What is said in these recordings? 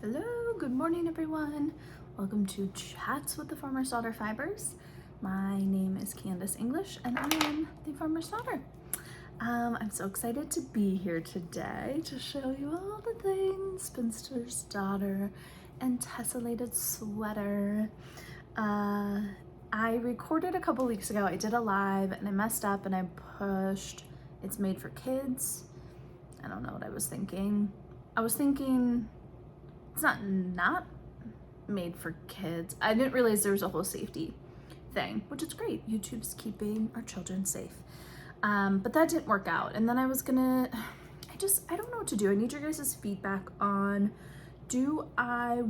Hello, good morning everyone. Welcome to Chats with the Farmer's Daughter Fibers. My name is Candace English and I am the Farmer's Daughter. I'm so excited to be here today to show you all the things. Spinster's daughter and Tessellated sweater. I recorded a couple weeks ago. I did a live and I messed up and I pushed it's made for kids. I don't know what I was thinking. I was thinking it's not made for kids. I didn't realize there was a whole safety thing, which is great. YouTube's keeping our children safe. But that didn't work out. And then I was gonna, I don't know what to do. I need your guys' feedback on, do I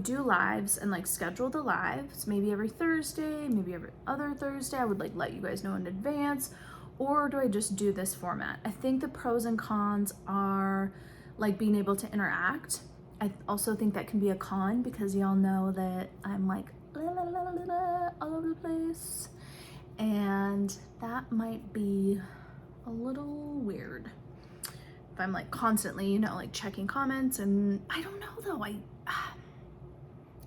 do lives and like schedule the lives maybe every Thursday, maybe every other Thursday? I would like let you guys know in advance, or do I just do this format? I think the pros and cons are like being able to interact. I also think that can be a con because y'all know that I'm like all over the place, and that might be a little weird if I'm like constantly, like checking comments. And I don't know though, I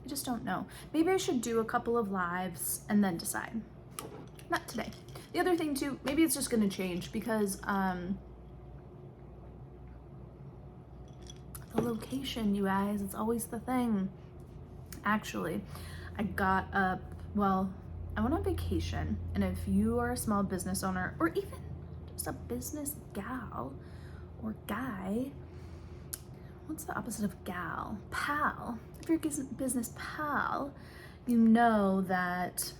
just don't know. Maybe I should do a couple of lives and then decide. Not today. The other thing too, maybe it's just gonna change because the location, you guys, it's always the thing. Actually, I got up, I went on vacation, and if you are a small business owner or even just a business gal or guy, what's the opposite of gal? Pal. If you're a business pal, you know that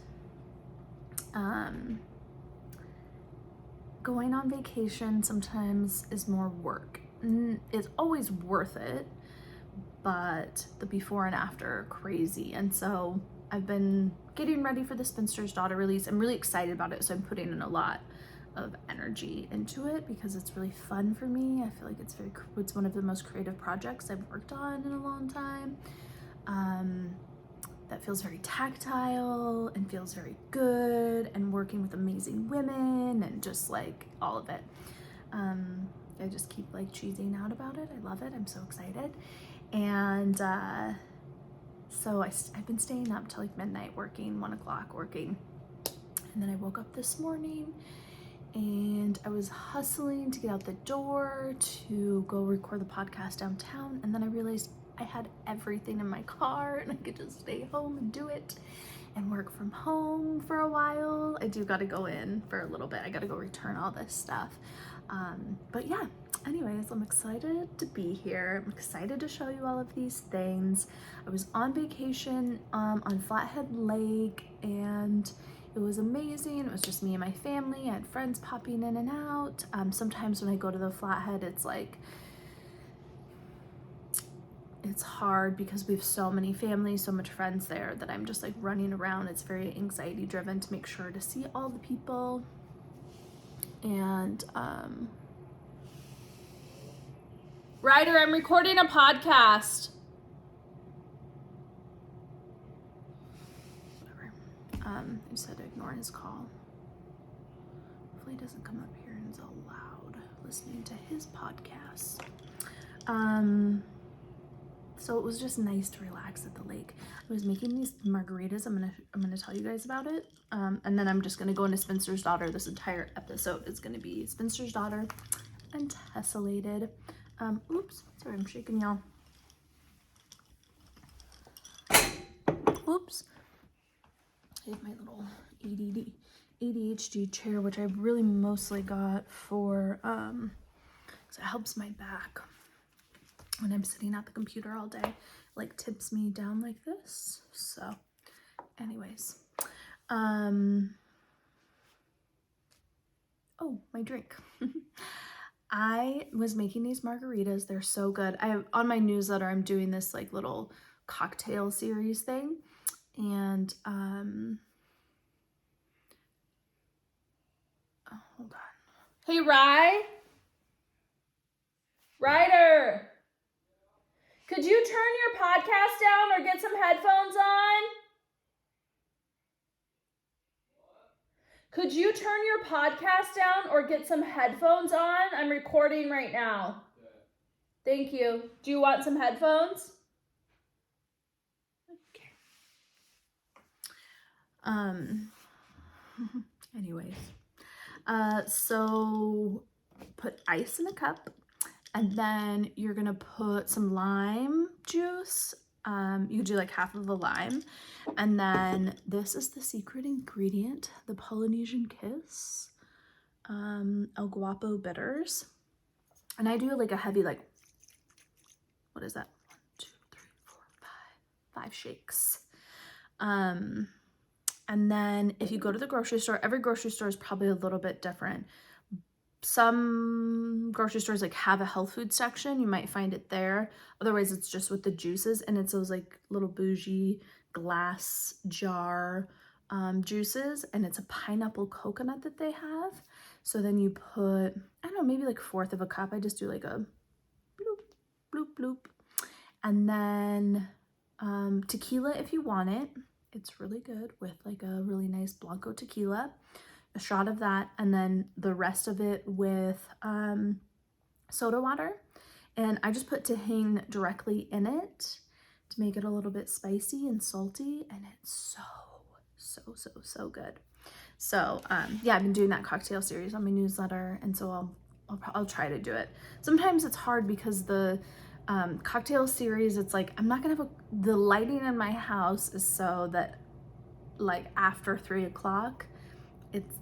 going on vacation sometimes is more work. It's always worth it, but the before and after are crazy. And so I've been getting ready for the Spinster's Daughter release. I'm really excited about it, so I'm putting in a lot of energy into it because it's really fun for me. I feel like it's one of the most creative projects I've worked on in a long time. That feels very tactile and feels very good, and working with amazing women and just like all of it. I just keep like cheesing out about it. I love it. I'm so excited. And so I've been staying up till like midnight working, 1 o'clock working. And then I woke up this morning and I was hustling to get out the door to go record the podcast downtown. And then I realized I had everything in my car and I could just stay home and do it and work from home for a while. I do gotta go in for a little bit. I gotta go return all this stuff. But yeah, anyways, I'm excited to be here. I'm excited to show you all of these things. I was on vacation on Flathead Lake and it was amazing. It was just me and my family. I had friends popping in and out. Sometimes when I go to the Flathead, it's like, it's hard because we have so many families, so much friends there that I'm just like running around. It's very anxiety driven to make sure to see all the people. And Ryder, I'm recording a podcast. Whatever. I just had to ignore his call. Hopefully he doesn't come up here and is all loud listening to his podcasts. So it was just nice to relax at the lake. I was making these margaritas. I'm gonna tell you guys about it. And then I'm just gonna go into Spinster's Daughter. This entire episode is gonna be Spinster's Daughter and Tessellated. Oops, sorry, I'm shaking y'all. Oops. I have my little ADHD chair, which I really mostly got for, so it helps my back when I'm sitting at the computer all day. Like tips me down like this. So anyways, oh, my drink. I was making these margaritas. They're so good. On my newsletter, I'm doing this like little cocktail series thing. And oh, hold on. Hey, Ryder, could you turn your podcast down or get some headphones on? Could you turn your podcast down or get some headphones on? I'm recording right now. Thank you. Do you want some headphones? Okay. Anyways, so put ice in a cup, and then you're gonna put some lime juice. You do like half of the lime, and then this is the secret ingredient, the Polynesian Kiss, El Guapo bitters. And I do like a heavy, like, what is that? 1, 2, 3, 4, 5 shakes. And then if you go to the grocery store, every grocery store is probably a little bit different. Some grocery stores like have a health food section. You might find it there. Otherwise, it's just with the juices, and it's those like little bougie glass jar juices, and it's a pineapple coconut that they have. So then you put, I don't know, maybe like 1/4 of a cup. I just do like a bloop, bloop, bloop. And then tequila if you want it. It's really good with like a really nice Blanco tequila. A shot of that, and then the rest of it with soda water. And I just put tahini directly in it to make it a little bit spicy and salty, and it's so good. So yeah, I've been doing that cocktail series on my newsletter, and so I'll try to do it. Sometimes it's hard because the cocktail series, it's like I'm not gonna have the lighting in my house is so that like after 3 o'clock,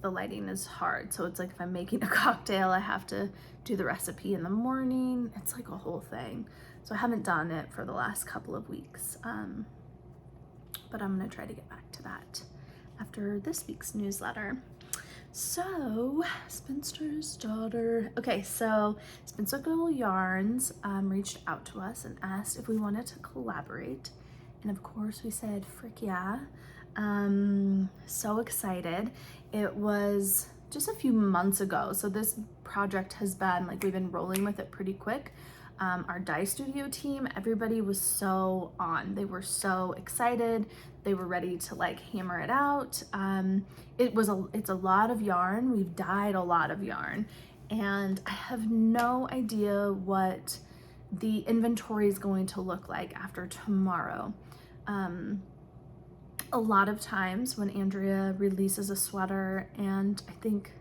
the lighting is hard. So it's like if I'm making a cocktail, I have to do the recipe in the morning. It's like a whole thing. So I haven't done it for the last couple of weeks, but I'm gonna try to get back to that after this week's newsletter. So, Spinster's daughter. Okay, so Spinster Yarns reached out to us and asked if we wanted to collaborate. And of course we said, frick yeah. So excited. It was just a few months ago. So this project has been like, we've been rolling with it pretty quick. Our dye studio team, everybody was so on. They were so excited. They were ready to like hammer it out. It's a lot of yarn. We've dyed a lot of yarn, and I have no idea what the inventory is going to look like after tomorrow. A lot of times when Andrea releases a sweater, and I think,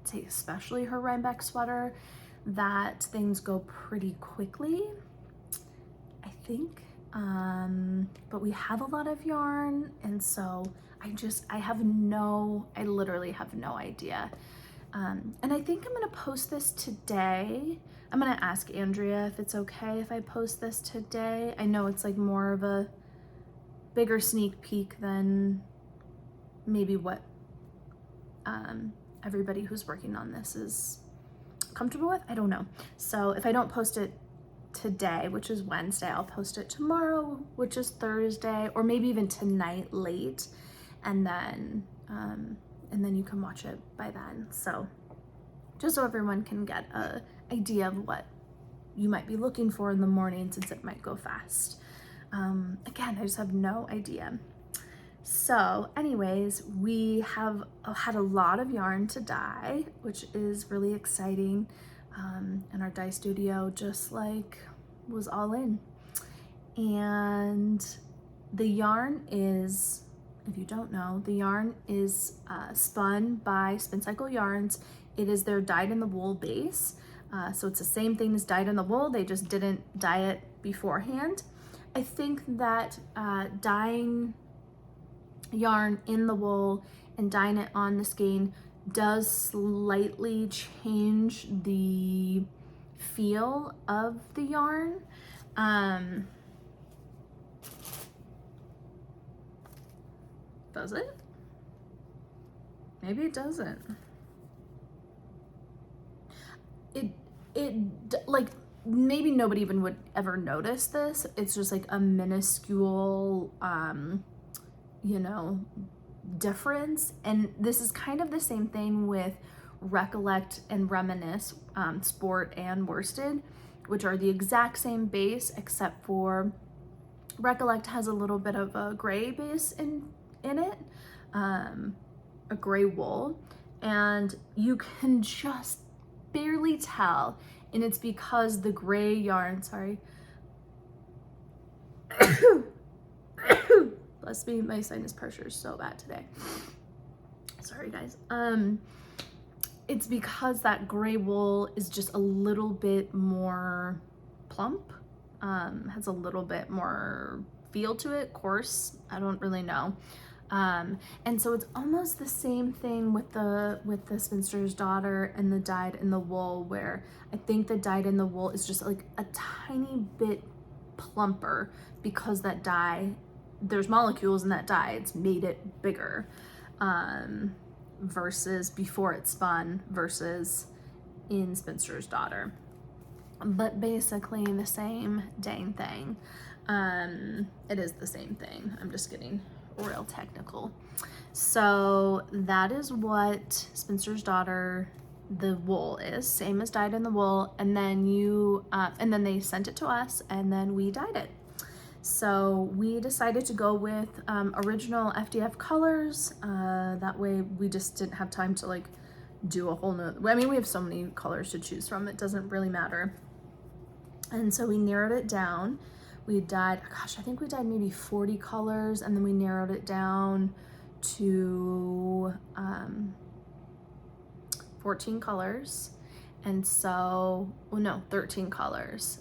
say especially her Rhinebeck sweater, that things go pretty quickly, I think. But we have a lot of yarn, and so I literally have no idea. And I think I'm gonna post this today. I'm gonna ask Andrea if it's okay if I post this today. I know it's like more of a bigger sneak peek than maybe what everybody who's working on this is comfortable with. I don't know. So if I don't post it today, which is Wednesday, I'll post it tomorrow, which is Thursday, or maybe even tonight late, and then you can watch it by then. So just so everyone can get a idea of what you might be looking for in the morning, since it might go fast. Again, I just have no idea. So anyways, we have had a lot of yarn to dye, which is really exciting. And our dye studio just like was all in. And the yarn is, if you don't know, the yarn is spun by Spin Cycle Yarns. It is their dyed in the wool base. So it's the same thing as dyed in the wool. They just didn't dye it beforehand. I think that dyeing yarn in the wool and dyeing it on the skein does slightly change the feel of the yarn. Does it? Maybe it doesn't. It like, maybe nobody even would ever notice this. It's just like a minuscule you know, difference. And this is kind of the same thing with Recollect and Reminisce, Sport and Worsted, which are the exact same base, except for Recollect has a little bit of a gray base in it, a gray wool, and you can just barely tell and it's because the gray yarn, sorry, bless me, my sinus pressure is so bad today. Sorry guys. It's because that gray wool is just a little bit more plump, has a little bit more feel to it, coarse, I don't really know. And so it's almost the same thing with the Spinster's Daughter and the dyed in the wool, where I think the dyed in the wool is just like a tiny bit plumper because that dye, there's molecules in that dye, it's made it bigger, versus before it spun versus in Spinster's Daughter. But basically the same dang thing. It is the same thing. I'm just getting real technical. So that is what Spinster's Daughter, the wool is, same as dyed in the wool, and then and then they sent it to us and then we dyed it. So we decided to go with original FDF colors. That way we just didn't have time to like do a whole nother, I mean, we have so many colors to choose from, it doesn't really matter. And so we narrowed it down. We dyed, gosh, I think we dyed maybe 40 colors, and then we narrowed it down to 14 colors. And so, well, no, 13 colors.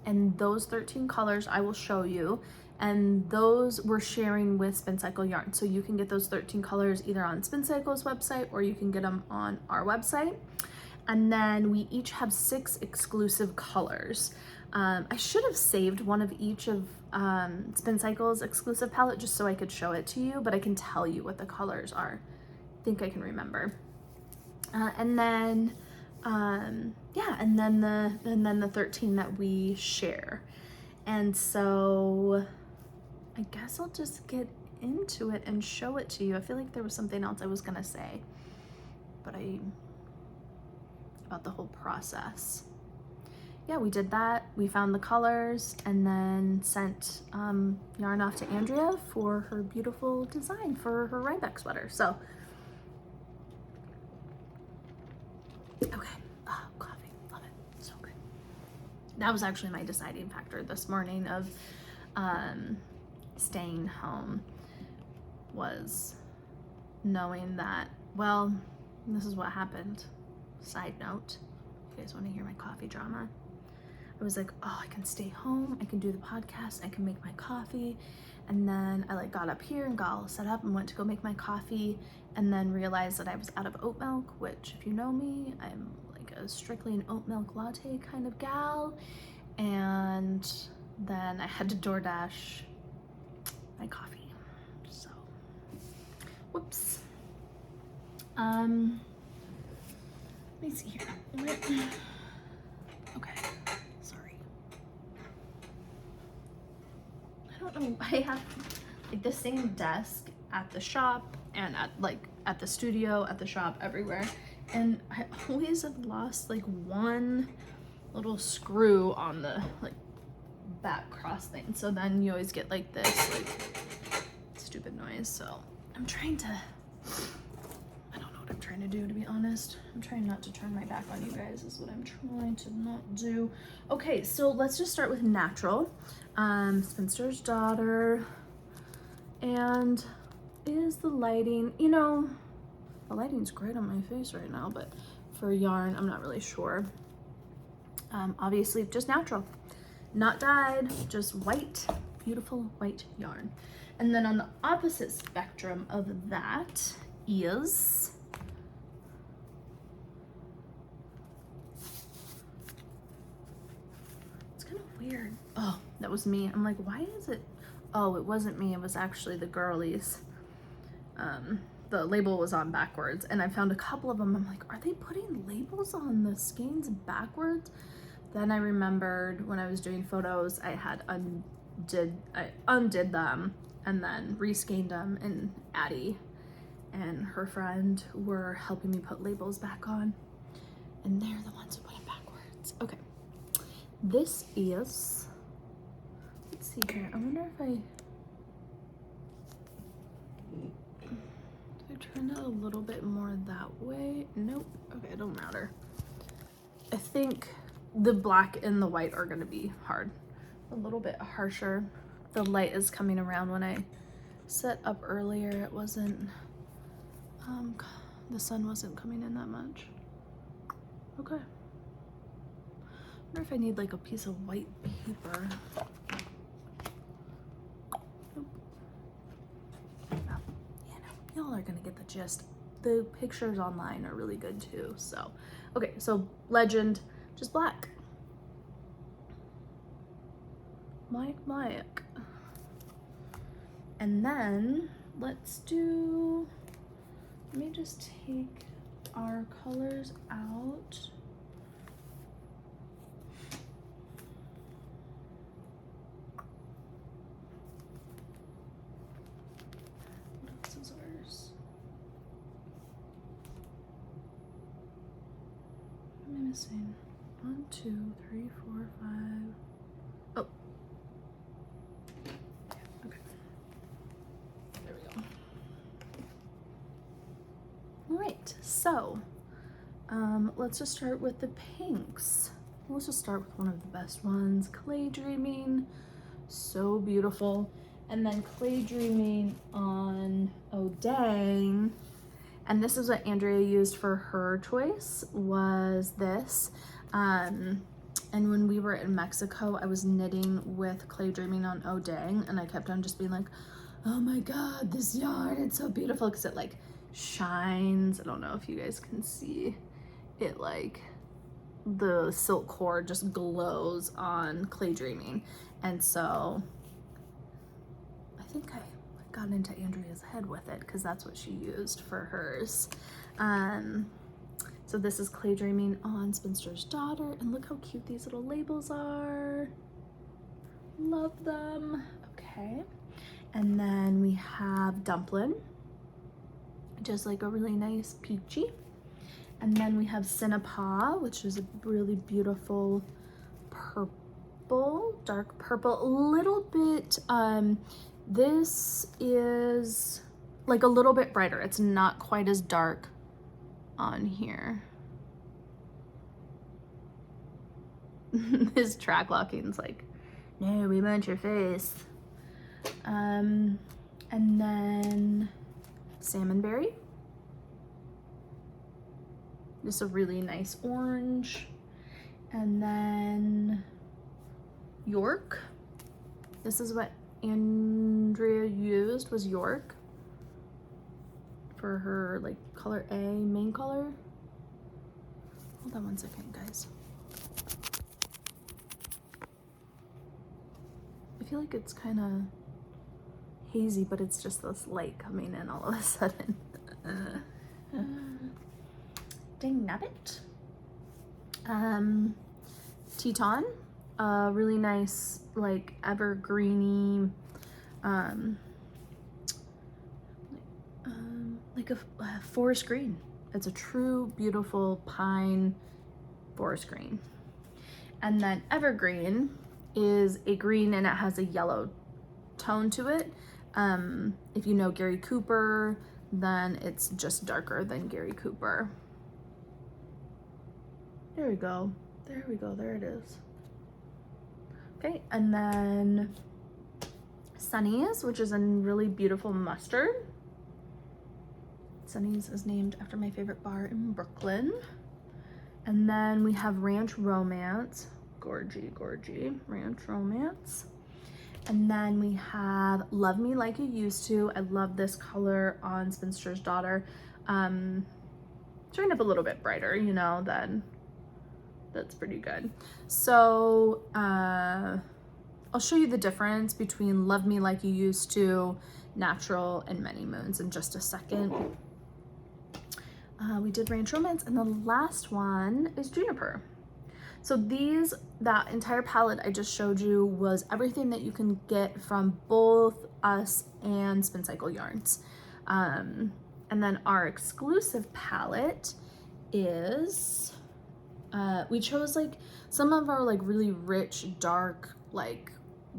And those 13 colors I will show you, and those we're sharing with SpinCycle Yarn. So you can get those 13 colors either on SpinCycle's website or you can get them on our website. And then we each have 6 exclusive colors. I should have saved one of each of SpinCycle's exclusive palette just so I could show it to you, but I can tell you what the colors are. I think I can remember. And then yeah, and then the 13 that we share. And so I guess I'll just get into it and show it to you. I feel like there was something else I was gonna say, but about the whole process. Yeah, we did that. We found the colors and then sent yarn off to Andrea for her beautiful design for her Ryback sweater. So, okay. Oh, coffee, love it, so good. That was actually my deciding factor this morning of staying home, was knowing that, well, this is what happened. Side note, if you guys want to hear my coffee drama, I was like, oh, I can stay home, I can do the podcast, I can make my coffee. And then I like got up here and got all set up and went to go make my coffee, and then realized that I was out of oat milk, which if you know me, I'm like a strictly an oat milk latte kind of gal. And then I had to DoorDash my coffee. So, whoops. Let me see here. Okay, sorry. I don't know, I have like the same desk at the shop and at the studio, at the shop, everywhere. And I always have lost like one little screw on the like back cross thing. So then you always get like this like stupid noise. So I'm trying to, I don't know what I'm trying to do, to be honest. I'm trying not to turn my back on you guys is what I'm trying to not do. Okay, so let's just start with natural. Spinster's Daughter. And is the lighting, you know, the lighting's great on my face right now, but for yarn, I'm not really sure. Obviously just natural, not dyed, just white, beautiful white yarn. And then on the opposite spectrum of that is it's kind of weird. Oh, that was me. I'm like, why is it? Oh, it wasn't me. It was actually the girlies. The label was on backwards, and I found a couple of them. I'm like, are they putting labels on the skeins backwards? Then I remembered when I was doing photos, I undid them and then reskeined them, and Addie and her friend were helping me put labels back on, and they're the ones who put it backwards. Okay, this is, let's see here, I wonder if I turned it a little bit more that way. Nope. Okay, it don't matter. I think the black and the white are gonna be hard. A little bit harsher. The light is coming around. When I set up earlier, it wasn't, the sun wasn't coming in that much. Okay. I wonder if I need like a piece of white paper. Nope. Oh, yeah, no, y'all are gonna get the gist. The pictures online are really good too, so. Okay, so legend, just black. Black. And then let's do, let me just take our colors out. What else is ours? What am I missing? 1, 2, 3, 4, 5. Oh. Okay. There we go. All right, so let's just start with the pinks. Let's just start with one of the best ones, Clay Dreaming. So beautiful. And then Clay Dreaming on Oh Dang. And this is what Andrea used for her choice, was this. And when we were in Mexico, I was knitting with Clay Dreaming on Oh Dang, and I kept on just being like, oh my God, this yarn, it's so beautiful, because it like shines. I don't know if you guys can see it, like the silk cord just glows on Clay Dreaming. And so I think I got into Andrea's head with it because that's what she used for hers. So this is Clay Dreaming on Spinster's Daughter, and look how cute these little labels are. Love them. Okay, and then we have Dumpling, just like a really nice peachy. And then we have Cinnapaw, which is a really beautiful purple, dark purple, a little bit, this is like a little bit brighter. It's not quite as dark on here. His track locking's like, no, we want your face. And then Salmonberry. Just a really nice orange. And then York. This is what Andrea used, was York for her like color A main color. Hold on one second, guys. I feel like it's kind of hazy, but it's just this light coming in all of a sudden. Dang nabbit. Teton, really nice, like evergreeny, like a forest green. It's a true beautiful pine forest green. And then evergreen is a green and it has a yellow tone to it. If you know Gary Cooper, then it's just darker than Gary Cooper. There we go. There we go. There it is. Okay, and then Sunny's, which is a really beautiful mustard. Sunny's is named after my favorite bar in Brooklyn. And then we have Ranch Romance. Gorgy, Ranch Romance. And then we have Love Me Like You Used To. I love this color on Spinster's Daughter. Turn up a little bit brighter, you know, then that's pretty good. So I'll show you the difference between Love Me Like You Used To, Natural, and Many Moons in just a second. We did Ranch Romance, and the last one is Juniper. So that entire palette I just showed you was everything that you can get from both us and Spin Cycle Yarns. And then our exclusive palette is, we chose like some of our like really rich, dark, like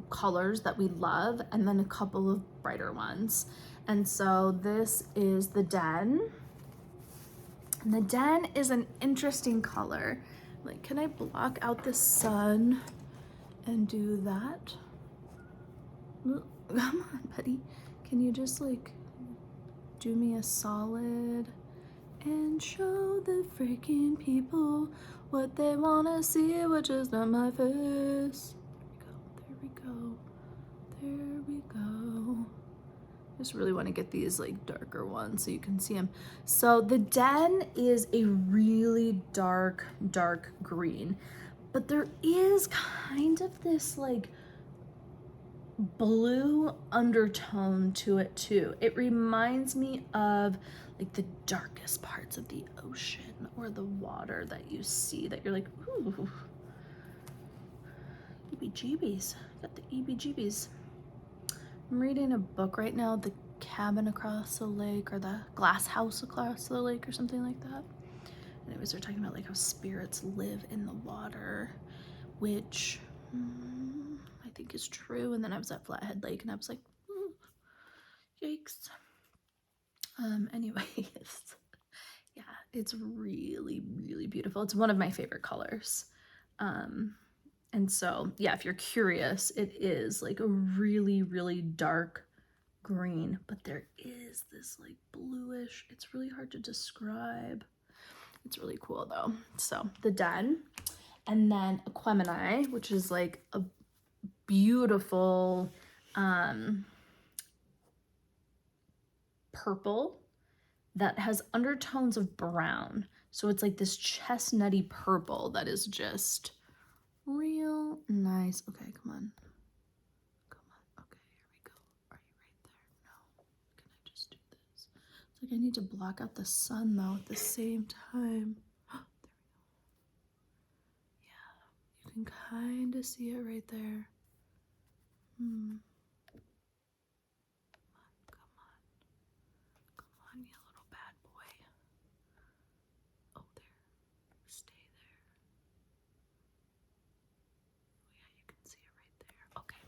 colors that we love, and then a couple of brighter ones. And so this is the Den. And the Den is an interesting color Like, can I block out the sun and do that? Come on, buddy. Can you just like do me a solid and show the freaking people what they wanna see, which is not my face. There we go. There we go. Just really want to get these like darker ones so you can see them. So the den is a really dark green, but there is kind of this like blue undertone to it too. It reminds me of like the darkest parts of the ocean or the water that you see that you're like, ooh, EBGBs, got the EBGBs. I'm reading a book right now, The Cabin Across the Lake, or The Glass House Across the Lake, or something like that. Anyways, they're talking about like how spirits live in the water, which I think is true. And then I was at Flathead Lake and I was like, yikes. Anyways, yeah, it's really, really beautiful. It's one of my favorite colors. And so, yeah, if you're curious, it is like a really, really dark green, but there is this like bluish, it's really hard to describe. It's really cool though. So the den, and then Aquemini, which is like a beautiful purple that has undertones of brown. So it's like this chestnutty purple that is just real nice. Okay, come on. Come on. Okay, here we go. Are you right there? No. Can I just do this? It's like I need to block out the sun though at the same time. There we go. Yeah, you can kind of see it right there. Come on. Come on, you little bad boy. Oh, there. Stay there. Oh, yeah, you can see it right there. Okay.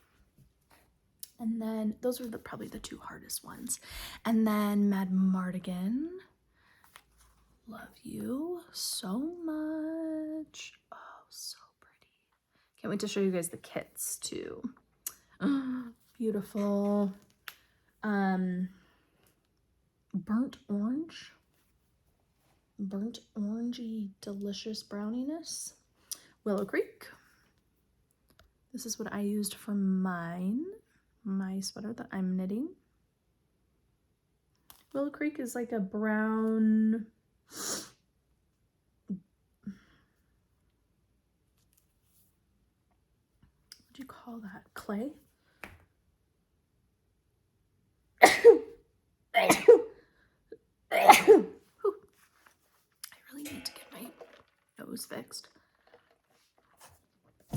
And then those are probably the two hardest ones. And then Mad Mardigan. Love you so much. Oh, so pretty. Can't wait to show you guys the kits too. Beautiful. Burnt orangey delicious browniness. Willow Creek. This is what I used for my sweater that I'm knitting. Willow Creek is like a brown, what do you call that? Clay? I really need to get my nose fixed.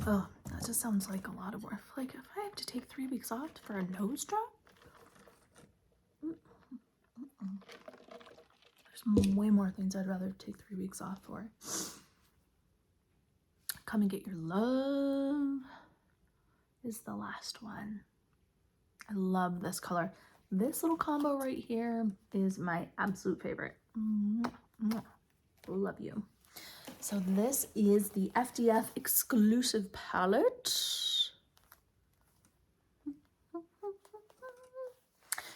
Oh, that just sounds like a lot of work. Like if I have to take 3 weeks off for a nose job? There's way more things I'd rather take 3 weeks off for. Come and Get Your Love is the last one. I love this color. This little combo right here is my absolute favorite. Love you. So this is the FDF exclusive palette.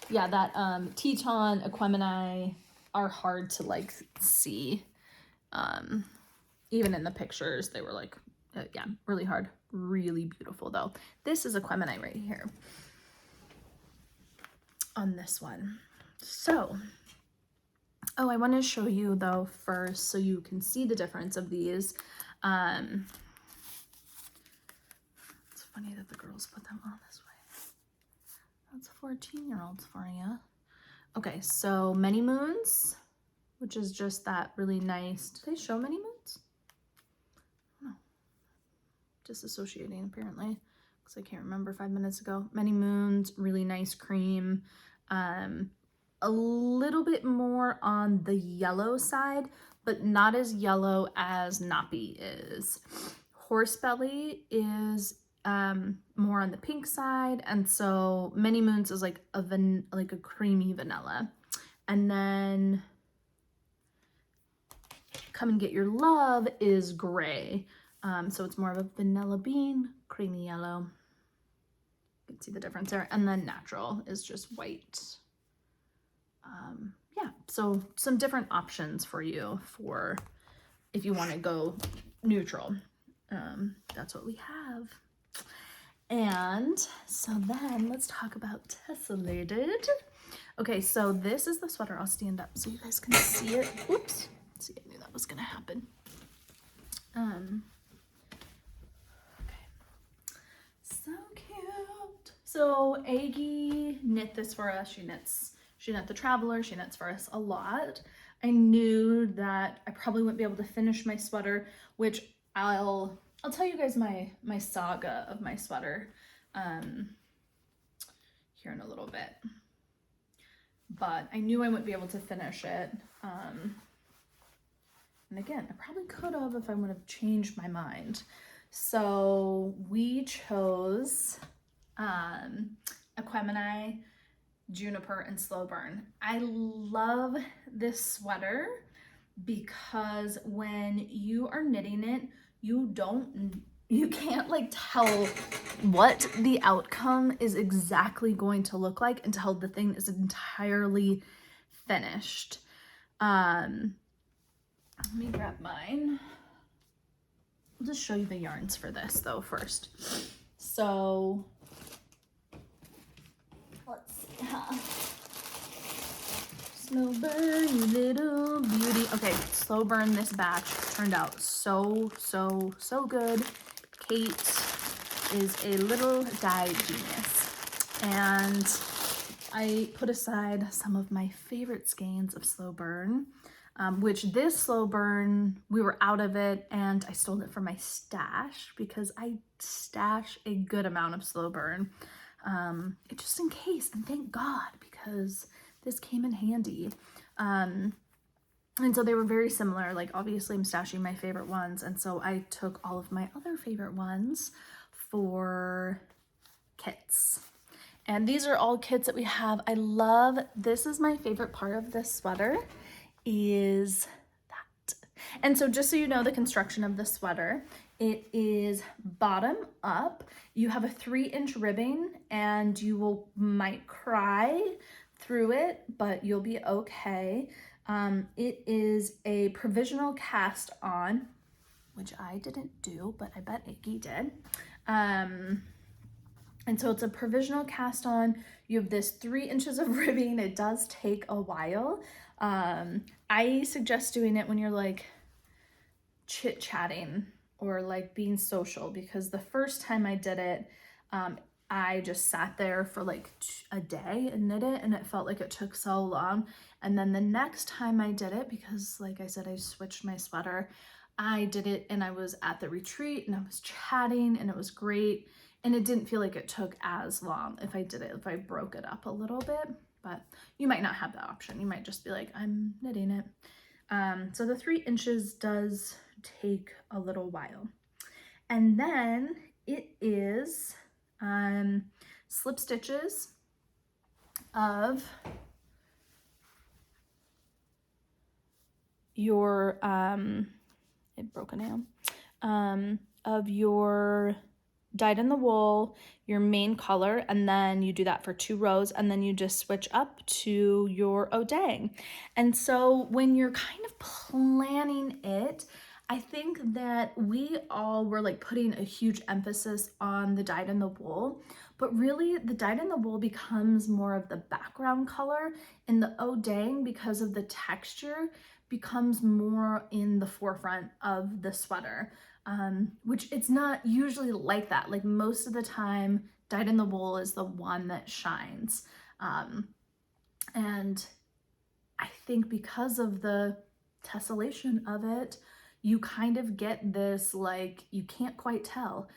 Yeah, that Teton, Aquemini are hard to like see. Even in the pictures, they were like, yeah, really hard. Really beautiful though. This is Aquemini right here on this one. So, oh, I want to show you though first so you can see the difference of these. It's funny that the girls put them on this way. That's 14-year-olds for you. Okay, so Many Moons, which is just that really nice. Did I show Many Moons? No. Disassociating apparently, because I can't remember 5 minutes ago. Many Moons, really nice cream. A little bit more on the yellow side, but not as yellow as Nappy is. Horsebelly is more on the pink side, and so Many Moons is like a creamy vanilla. And then Come and Get Your Love is gray. So it's more of a vanilla bean, creamy yellow. You can see the difference there. And then Natural is just white. Yeah, so some different options for you for if you want to go neutral. That's what we have. And so then let's talk about Tessellated. Okay, so this is the sweater. I'll stand up so you guys can see it. Oops. See, I knew that was gonna happen. Okay. So cute. So Aggie knit this for us. She knit the Traveler. She knits for us a lot. I knew that I probably wouldn't be able to finish my sweater, which I'll tell you guys my saga of my sweater here in a little bit. But I knew I wouldn't be able to finish it. And again, I probably could have if I would have changed my mind. So we chose Equimini, Juniper, and Slow Burn. I love this sweater because when you are knitting it, you can't like tell what the outcome is exactly going to look like until the thing is entirely finished. Let me grab mine. I'll just show you the yarns for this though first. So let's see. Slow Burn, you little beauty. Okay, Slow Burn, this batch turned out so good. Kate is a little dye genius. And I put aside some of my favorite skeins of Slow Burn, which this Slow Burn, we were out of it and I stole it from my stash because I stash a good amount of Slow Burn, just in case, and thank God, because this came in handy. And so they were very similar. Like obviously I'm stashing my favorite ones. And so I took all of my other favorite ones for kits. And these are all kits that we have. I love, this is my favorite part of this sweater is that. And so just so you know the construction of the sweater, it is bottom up. You have a 3-inch ribbing and you might cry through it, but you'll be okay. It is a provisional cast on, which I didn't do, but I bet Iggy did. And so it's a provisional cast on. You have this 3 inches of ribbing. It does take a while. I suggest doing it when you're like chit-chatting or like being social, because the first time I did it, I just sat there for like a day and knit it, and it felt like it took so long. And then the next time I did it, because like I said, I switched my sweater, I did it and I was at the retreat and I was chatting and it was great. And it didn't feel like it took as long if I broke it up a little bit, but you might not have that option. You might just be like, I'm knitting it. So the 3 inches does take a little while. And then it is slip stitches of your, it broke a nail, of your dyed in the wool, your main color, and then you do that for 2 rows, and then you just switch up to your Odang. And so when you're kind of planning it, I think that we all were like putting a huge emphasis on the dyed in the wool, but really the dyed in the wool becomes more of the background color, and the Odang, because of the texture, becomes more in the forefront of the sweater. Which it's not usually like that. Like most of the time, dyed in the wool is the one that shines. And I think because of the tessellation of it, you kind of get this, like, you can't quite tell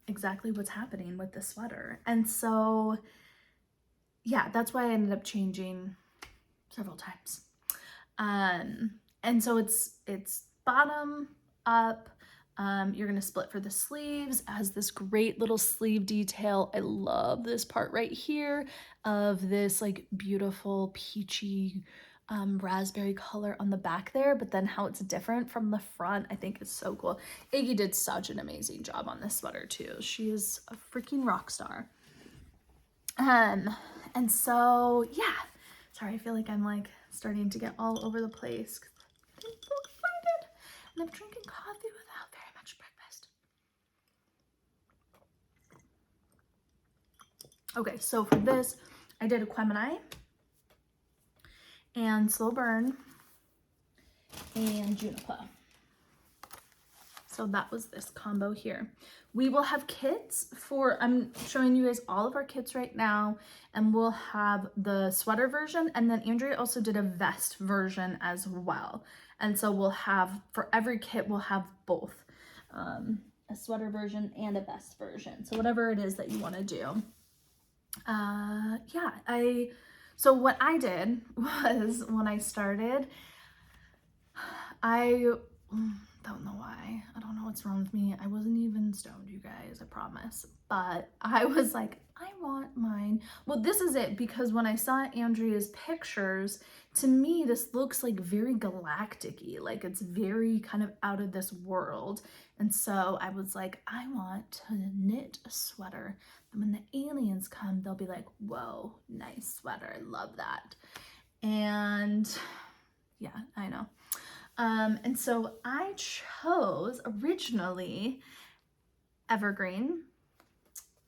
exactly what's happening with the sweater. And so, yeah, that's why I ended up changing several times. And so it's bottom up. You're gonna split for the sleeves as this great little sleeve detail. I love this part right here of this like beautiful peachy raspberry color on the back there, but then how it's different from the front, I think is so cool. Iggy did such an amazing job on this sweater too. She is a freaking rock star. And so, yeah. Sorry, I feel like I'm like starting to get all over the place. I'm so excited. And I'm drinking coffee without very much breakfast. Okay, so for this, I did Aquemini and Slow Burn and Juniper. So that was this combo here. We will have kits for, I'm showing you guys all of our kits right now, and we'll have the sweater version, and then Andrea also did a vest version as well. And so we'll have, for every kit, we'll have both, a sweater version and a vest version. So whatever it is that you want to do. Yeah, so what I did was when I started, I don't know why. I don't know what's wrong with me. I wasn't even stoned, you guys, I promise. But I was like, I want mine. Well, this is it, because when I saw Andrea's pictures, to me, this looks like very galactic-y. Like it's very kind of out of this world. And so I was like, I want to knit a sweater. And when the aliens come, they'll be like, whoa, nice sweater. I love that. And yeah, I know. And so I chose originally Evergreen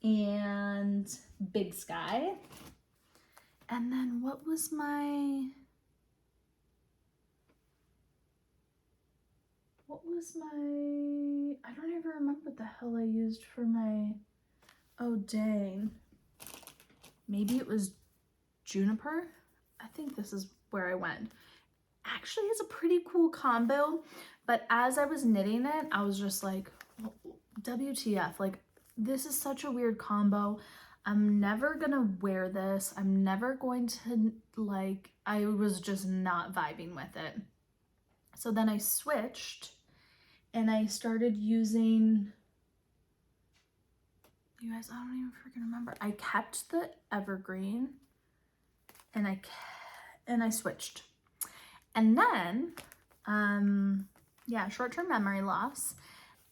and Big Sky. And then what was my, I don't even remember what the hell I used for my, oh dang. Maybe it was Juniper. I think this is where I went. Actually, it's a pretty cool combo, but as I was knitting it, I was just like, WTF, like this is such a weird combo. I'm never gonna wear this. I'm never going to, like, I was just not vibing with it. So then I switched and I started using, you guys, I don't even freaking remember. I kept the Evergreen and I switched. And then, yeah, short-term memory loss.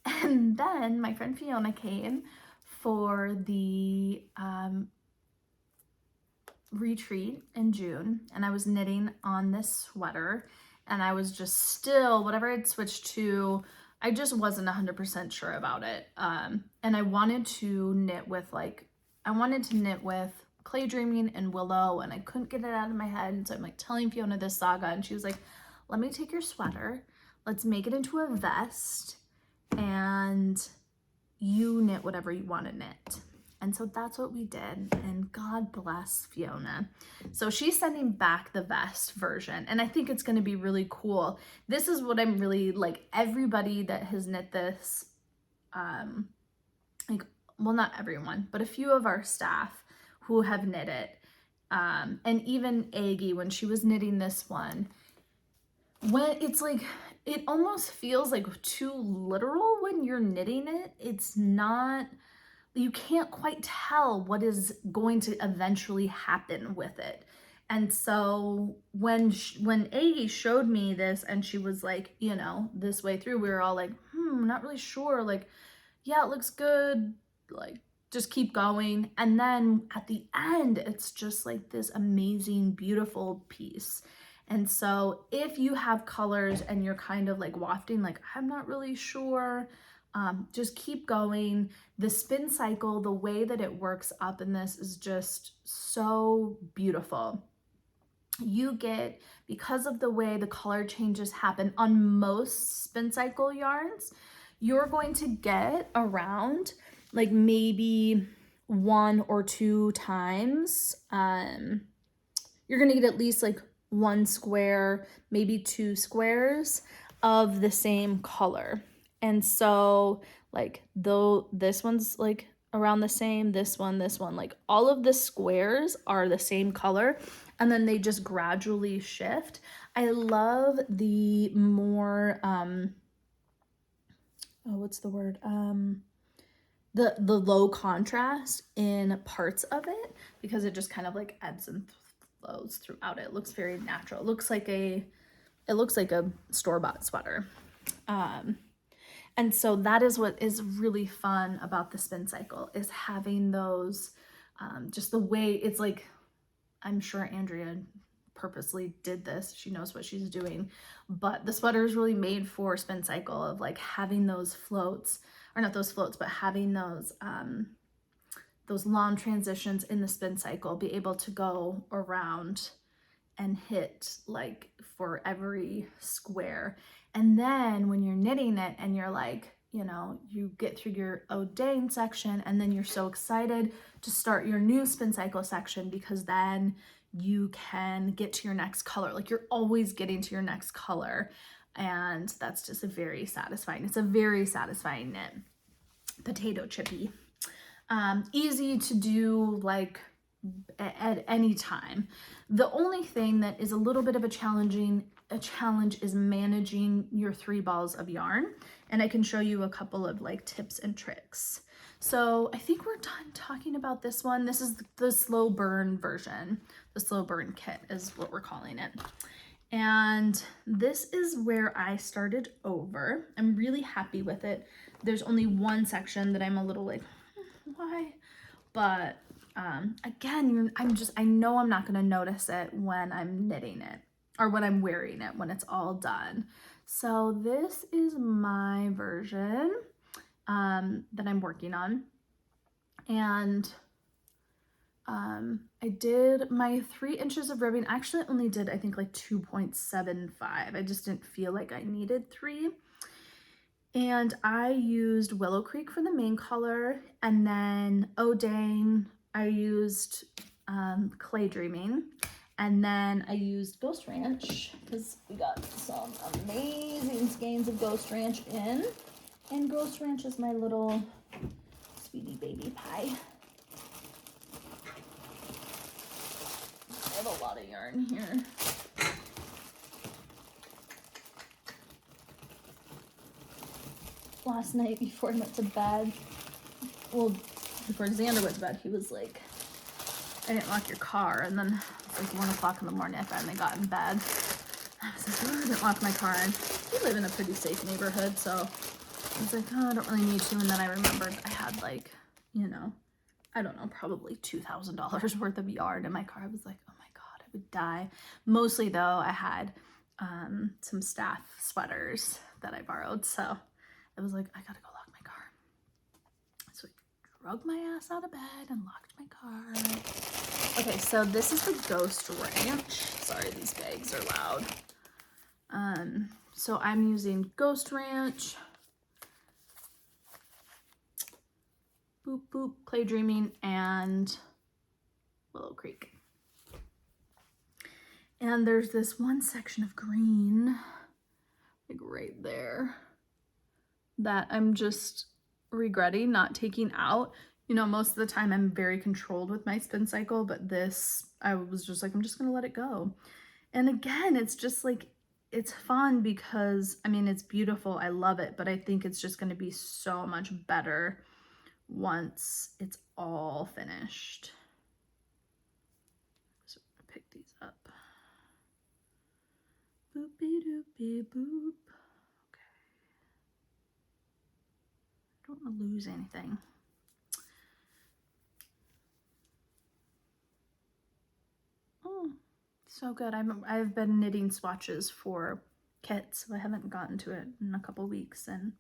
And then my friend Fiona came for the retreat in June, and I was knitting on this sweater, and I was just still, whatever I'd switched to, I just wasn't 100% sure about it. And I wanted to knit with Clay Dreaming and Willow, and I couldn't get it out of my head. And so I'm like telling Fiona this saga, and she was like, let me take your sweater, let's make it into a vest, and you knit whatever you want to knit. And so that's what we did, and God bless Fiona. So she's sending back the vest version, and I think it's going to be really cool. This is what I'm really, like, everybody that has knit this, like, well, not everyone, but a few of our staff who have knit it, and even Aggie, when she was knitting this one, when it's like, it almost feels like too literal when you're knitting it. It's not, you can't quite tell what is going to eventually happen with it. And so when Aggie showed me this and she was like, you know, this way through, we were all like, not really sure. Like, yeah, it looks good. Like, just keep going. And then at the end, it's just like this amazing, beautiful piece. And so if you have colors and you're kind of like wafting, like, I'm not really sure, just keep going. The spin cycle, the way that it works up in this is just so beautiful. You get, because of the way the color changes happen on most spin cycle yarns, you're going to get around like maybe 1 or 2 times. You're going to get at least like 1 square, maybe 2 squares of the same color. And so like, though this one's like around the same, this one, like all of the squares are the same color, and then they just gradually shift. I love the more, what's the word? The low contrast in parts of it, because it just kind of like ebbs and flows throughout it. It looks very natural. It looks like a store-bought sweater. And so that is what is really fun about the spin cycle, is having those, just the way it's like, I'm sure Andrea purposely did this. She knows what she's doing, but the sweater is really made for spin cycle, of like having those floats, or not those floats, but having those long transitions in the spin cycle, be able to go around and hit like for every square. And then when you're knitting it and you're like, you know, you get through your O'Dane section, and then you're so excited to start your new spin cycle section, because then you can get to your next color. Like, you're always getting to your next color, and that's just it's a very satisfying knit. Potato chippy. Easy to do like at any time. The only thing that is a little bit of a challenge is managing your 3 balls of yarn, and I can show you a couple of like tips and tricks. So I think we're done talking about this one. This is the slow burn version. The slow burn kit is what we're calling it. And this is where I started over. I'm really happy with it. There's only one section that I'm a little like, why? But again, I know I'm not gonna notice it when I'm knitting it, or when I'm wearing it, when it's all done. So this is my version that I'm working on. And I did my 3 inches of ribbing. Actually, I only did, I think, like 2.75. I just didn't feel like I needed 3. And I used Willow Creek for the main color, and then O'Dane, I used Clay Dreaming, and then I used Ghost Ranch, because we got some amazing skeins of Ghost Ranch in, and Ghost Ranch is my little sweetie baby pie. I have a lot of yarn here. Last night before I went to bed, well, before Xander went to bed, he was like, I didn't lock your car. And then it's like 1 o'clock in the morning, I finally got in bed. I was like, oh, I didn't lock my car. And we live in a pretty safe neighborhood, so I was like, oh, I don't really need to. And then I remembered I had like, you know, I don't know, probably $2,000 worth of yarn in my car. I was like, oh my God, I would die. Mostly though, I had some staff sweaters that I borrowed. So I was like, I gotta go lock my car. So I drug my ass out of bed and locked my car. Okay, so this is the Ghost Ranch. Sorry, these bags are loud. So I'm using Ghost Ranch, Boop Boop, Clay Dreaming, and Willow Creek. And there's this one section of green, like right there, that I'm just regretting not taking out. You know, most of the time I'm very controlled with my spin cycle, but this, I was just like, I'm just gonna let it go. And again, it's just like, it's fun because, I mean, it's beautiful, I love it, but I think it's just gonna be so much better once it's all finished. So I'm gonna pick these up. Boopy doopy boop. Don't want to lose anything. Oh, so good. I've been knitting swatches for kits, so I haven't gotten to it in a couple weeks, and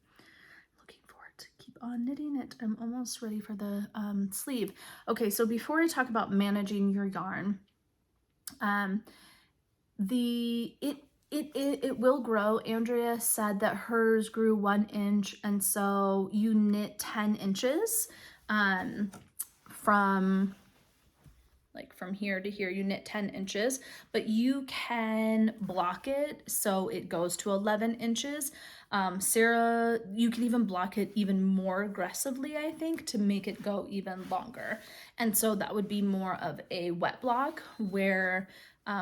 looking forward to keep on knitting it. I'm almost ready for the sleeve. Okay, so before I talk about managing your yarn, it will grow. Andrea said that hers grew 1 inch, and so you knit 10 inches from here to here, you knit 10 inches, but you can block it so it goes to 11 inches. Sarah, you can even block it even more aggressively, I think, to make it go even longer. And so that would be more of a wet block, where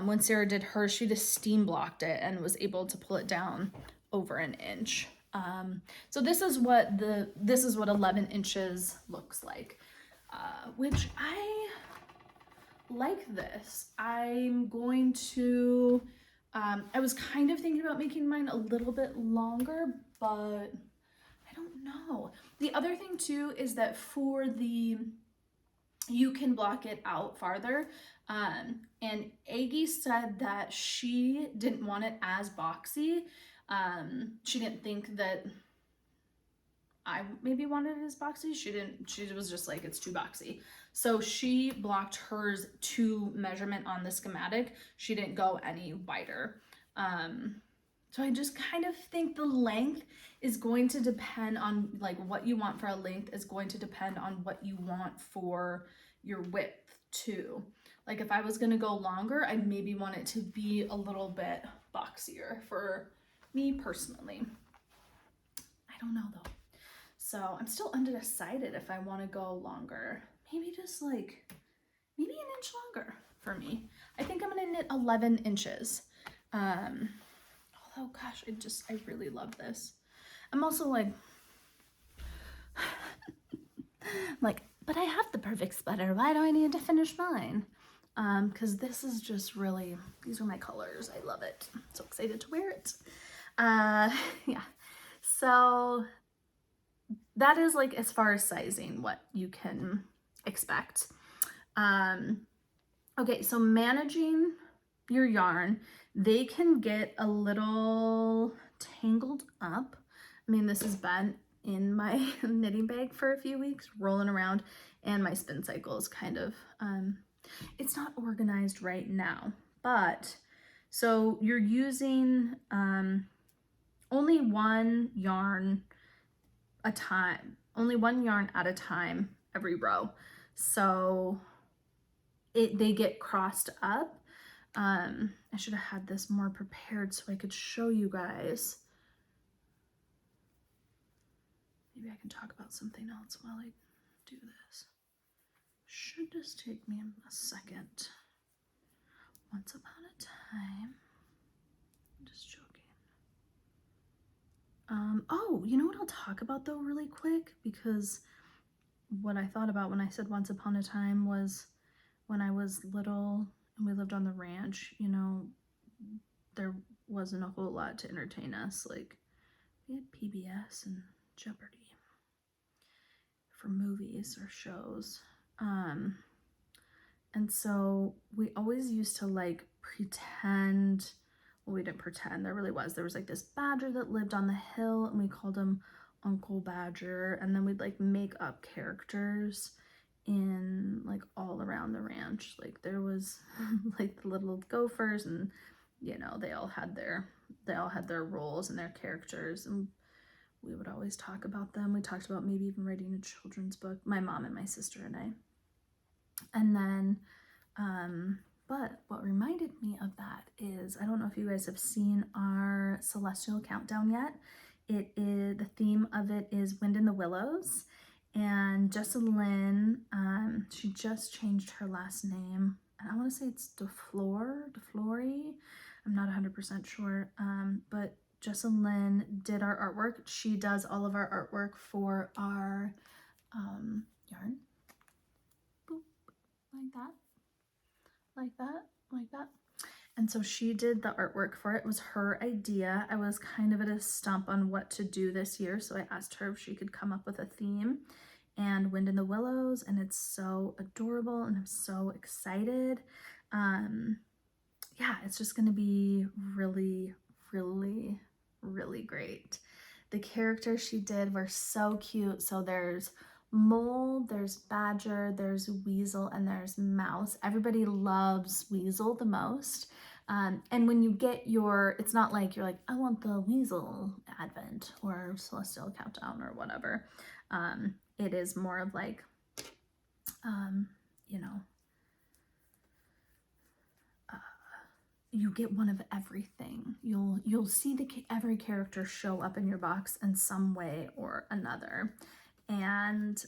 when Sarah did hers, she just steam blocked it and was able to pull it down over 1 inch. So this is what 11 inches looks like, which I like this. I'm going to, I was kind of thinking about making mine a little bit longer, but I don't know. The other thing too is that for the, you can block it out farther. And Aggie said that she didn't want it as boxy. She didn't think that I maybe wanted it as boxy. She was just like, it's too boxy. So she blocked hers to measurement on the schematic. She didn't go any wider. So I just kind of think the length is going to depend on, like, what you want for a length is going to depend on what you want for your width too. Like if I was gonna go longer, I maybe want it to be a little bit boxier for me personally. I don't know though. So I'm still undecided if I want to go longer. Maybe just like, maybe an inch longer for me. I think I'm gonna knit 11 inches. Although gosh, I really love this. I'm also like, but I have the perfect sweater. Why do I need to finish mine? Because this is just really, these are my colors. I love it. I'm so excited to wear it. Yeah. So that is like as far as sizing what you can expect. Okay, so managing your yarn, they can get a little tangled up. I mean, this has been in my knitting bag for a few weeks, rolling around, and my spin cycle is kind of, it's not organized right now, but so you're using only one yarn a time, only one yarn at a time every row. So they get crossed up. I should have had this more prepared so I could show you guys. Maybe I can talk about something else while I do this. Should just take me a second. Once upon a time, I'm just joking. Oh, you know what I'll talk about though really quick, because what I thought about when I said once upon a time was when I was little and we lived on the ranch, you know, there wasn't a whole lot to entertain us. Like we had PBS and Jeopardy for movies or shows. And so we always used to like pretend, well, we didn't pretend, there was like this badger that lived on the hill and we called him Uncle Badger, and then we'd like make up characters in like all around the ranch. Like there was like the little gophers, and you know, they all had their roles and their characters, and we would always talk about them. We talked about maybe even writing a children's book, my mom and my sister and I. And then but what reminded me of that is, I don't know if you guys have seen our Celestial Countdown yet. It is, the theme of it is Wind in the Willows, and Jessalyn, she just changed her last name, and I want to say it's DeFlory. I'm not 100% sure, but Jessalyn did our artwork. She does all of our artwork for our yarn. Boop, like that, like that, like that. And so she did the artwork for it. It was her idea. I was kind of at a stump on what to do this year, so I asked her if she could come up with a theme, and Wind in the Willows, and it's so adorable and I'm so excited. Yeah, it's just gonna be really, really, really great. The characters she did were so cute. So there's Mole, there's Badger, there's Weasel, and there's Mouse. Everybody loves Weasel the most. And when you get your, it's not like you're like, I want the Weasel Advent or Celestial Countdown or whatever. It is more of like, you know, you get one of everything. You'll see every character show up in your box in some way or another, and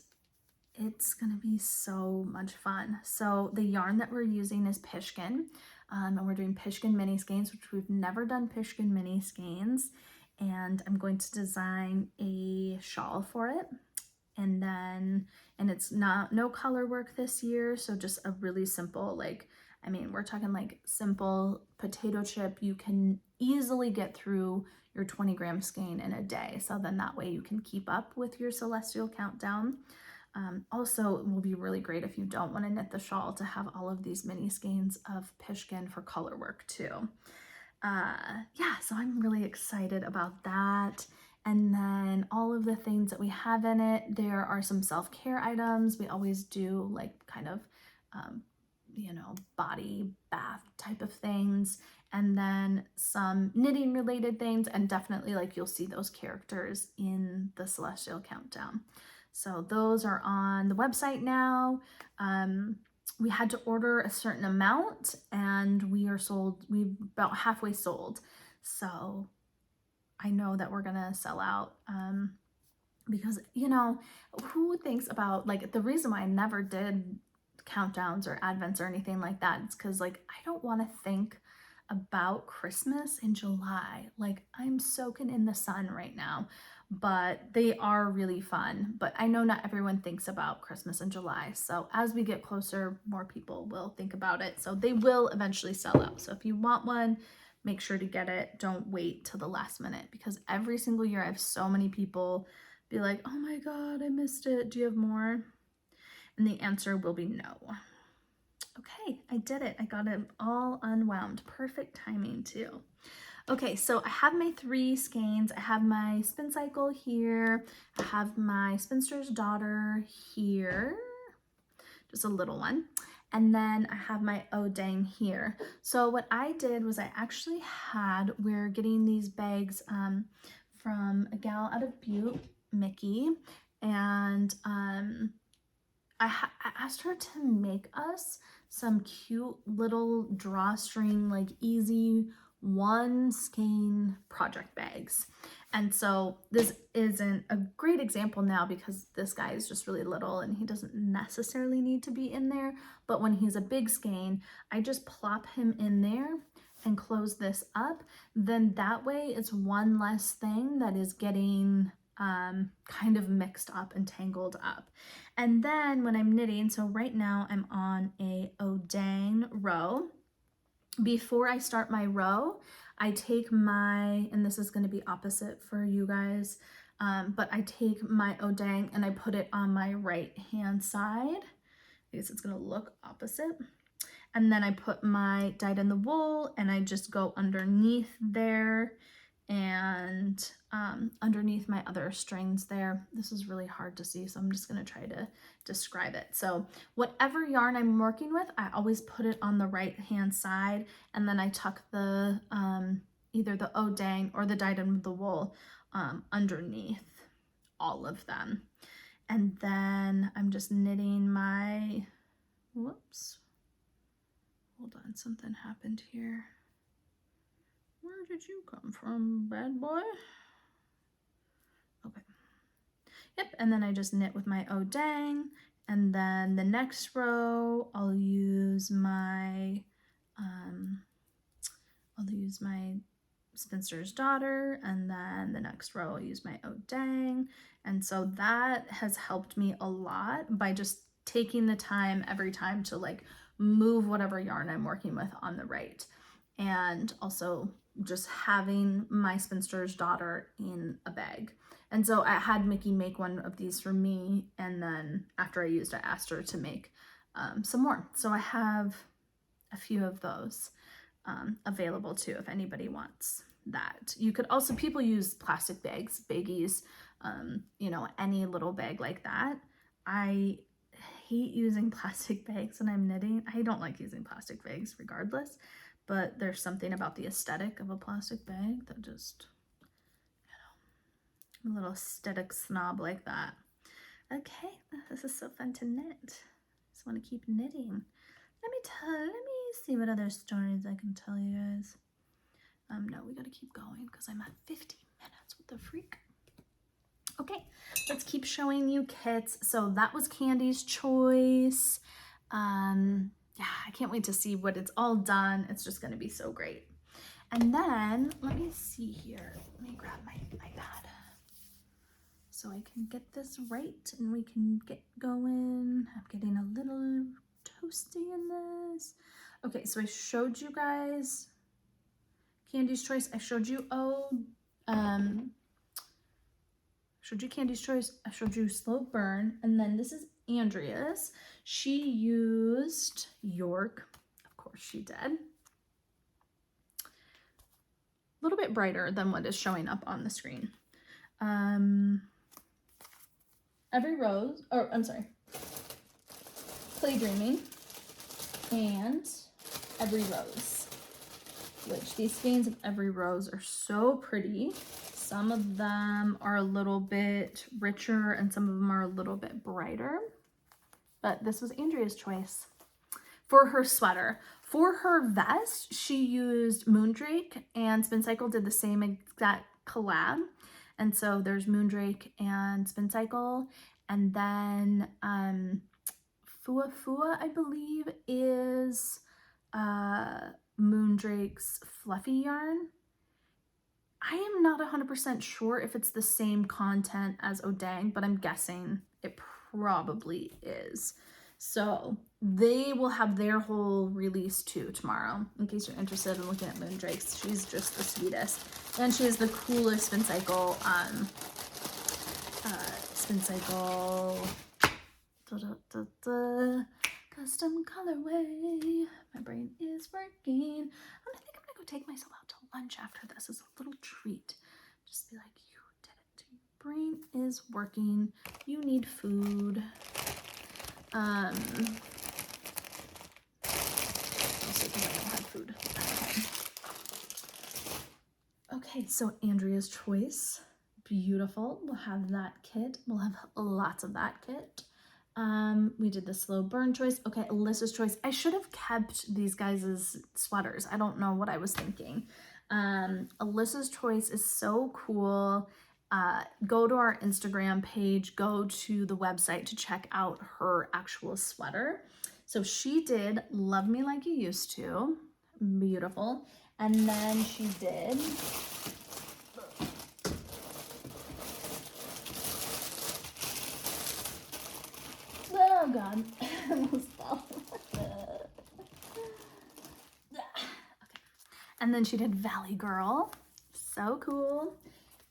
it's gonna be so much fun. So the yarn that we're using is Pishkin, and we're doing Pishkin mini skeins, which we've never done Pishkin mini skeins, and I'm going to design a shawl for it. and it's no color work this year, so just a really simple, like, I mean, we're talking like simple potato chip. You can easily get through your 20-gram skein in a day, so then that way you can keep up with your celestial countdown. Also, it will be really great if you don't want to knit the shawl to have all of these mini skeins of Pishkin for color work too. Yeah, so I'm really excited about that. And then all of the things that we have in it, there are some self-care items. We always do like kind of, you know, body bath type of things, and then some knitting related things, and definitely like you'll see those characters in the Celestial Countdown. So those are on the website now. We had to order a certain amount, and we about halfway sold. So I know that we're gonna sell out, because, you know, who thinks about, like, the reason why I never did countdowns or advents or anything like that, it's because, like, I don't want to think about Christmas in July. Like, I'm soaking in the sun right now, but they are really fun. But I know not everyone thinks about Christmas in July, so as we get closer, more people will think about it. So they will eventually sell out. So if you want one, make sure to get it. Don't wait till the last minute, because every single year I have so many people be like, oh my God, I missed it. Do you have more? And the answer will be no. Okay, I did it. I got it all unwound. Perfect timing too. Okay, so I have my 3 skeins. I have my spin cycle here. I have my Spinster's Daughter here, just a little one. And then I have my Oh Dang here. So what I did was we're getting these bags from a gal out of Butte, Mickey, and I asked her to make us some cute little drawstring, like easy 1 skein project bags. And so this isn't a great example now because this guy is just really little and he doesn't necessarily need to be in there. But when he's a big skein, I just plop him in there and close this up. Then that way it's one less thing that is getting kind of mixed up and tangled up. And then when I'm knitting, so right now I'm on a Oh Dang row. Before I start my row, I take and this is going to be opposite for you guys, but I take my Oh Dang and I put it on my right hand side. I guess it's going to look opposite. And then I put my dyed in the wool and I just go underneath there and underneath my other strings there. This is really hard to see, so I'm just going to try to describe it. So whatever yarn I'm working with, I always put it on the right hand side, and then I tuck the either the Oh Dang or the dyed in the wool underneath all of them. And then I'm just knitting my, whoops, hold on, something happened here. Where did you come from, bad boy? Okay. Yep, and then I just knit with my Oh Dang, and then the next row I'll use my Spinster's Daughter, and then the next row I'll use my Oh Dang. And so that has helped me a lot by just taking the time every time to like move whatever yarn I'm working with on the right, and also just having my Spinster's Daughter in a bag. And so I had Mickey make one of these for me, and then after I used, I asked her to make some more. So I have a few of those available too if anybody wants that. You could also, people use plastic bags, baggies, you know, any little bag like that. I hate using plastic bags when I'm knitting. I don't like using plastic bags regardless, but there's something about the aesthetic of a plastic bag that just, you know, I'm a little aesthetic snob like that. Okay, this is so fun to knit. Just want to keep knitting. Let me see what other stories I can tell you guys. No, we gotta keep going because I'm at 15 minutes. What the freak? Okay, let's keep showing you kits. So that was Candy's choice. Yeah, I can't wait to see what it's all done. It's just gonna be so great. And then let me see here. Let me grab my iPad. so I can get this right and we can get going. I'm getting a little toasty in this. Okay, so I showed you guys Candy's Choice. I showed you showed you Candy's Choice. I showed you Slow Burn, and then this is Andrea's. She used York, of course she did. A little bit brighter than what is showing up on the screen. Every Rose, or I'm sorry, Play Dreaming, and Every Rose, which these skeins of Every Rose are so pretty. Some of them are a little bit richer and some of them are a little bit brighter, but this was Andrea's choice for her sweater. For her vest, she used Moondrake, and Spin Cycle did the same exact collab. And so there's Moondrake and Spin Cycle, and then Fua Fua, I believe, is Moondrake's fluffy yarn. I am not 100% sure if it's the same content as Odang, but I'm guessing it probably is. So they will have their whole release too tomorrow, in case you're interested in looking at Moondrake's. She's just the sweetest. And she has the coolest Spin Cycle, custom colorway. My brain is working. I think I'm gonna go take myself out to lunch after this as a little treat. Just be like, you did it. Your brain is working. You need food. Also because I don't have food at home. Okay, so Andrea's Choice. Beautiful. We'll have that kit. We'll have lots of that kit. We did the Slow Burn choice. Okay, Alyssa's Choice. I should have kept these guys' sweaters. I don't know what I was thinking. Alyssa's Choice is so cool. Go to our Instagram page, go to the website to check out her actual sweater. So she did Love Me Like You Used To. Beautiful. And then she did oh god, I almost fell. Okay. And then she did Valley Girl, so cool,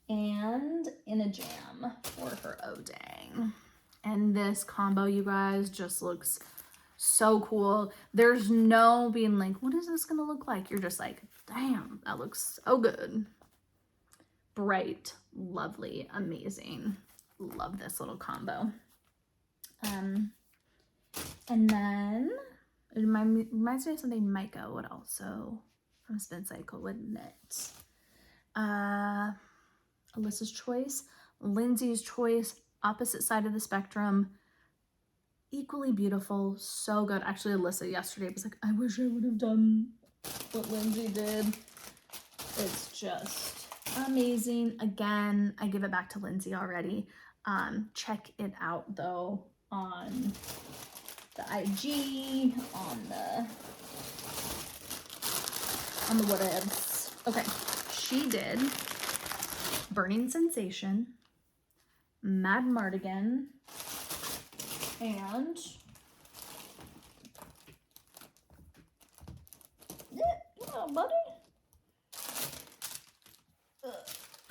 and In a Jam for her Odang. And this combo, you guys, just looks so cool. There's no being like, what is this gonna look like? You're just like, damn, that looks so good. Bright, lovely, amazing. Love this little combo. And then it reminds me of something Micah would also from Spin Cycle, wouldn't it? Alyssa's Choice, Lindsay's Choice, opposite side of the spectrum, equally beautiful, so good. Actually, Alyssa yesterday was like, I wish I would have done what Lindsay did. It's just amazing. Again, I give it back to Lindsay already. Check it out though on the IG, on the whatevs. Okay, she did Burning Sensation, Mad Mardigan, and yeah, buddy.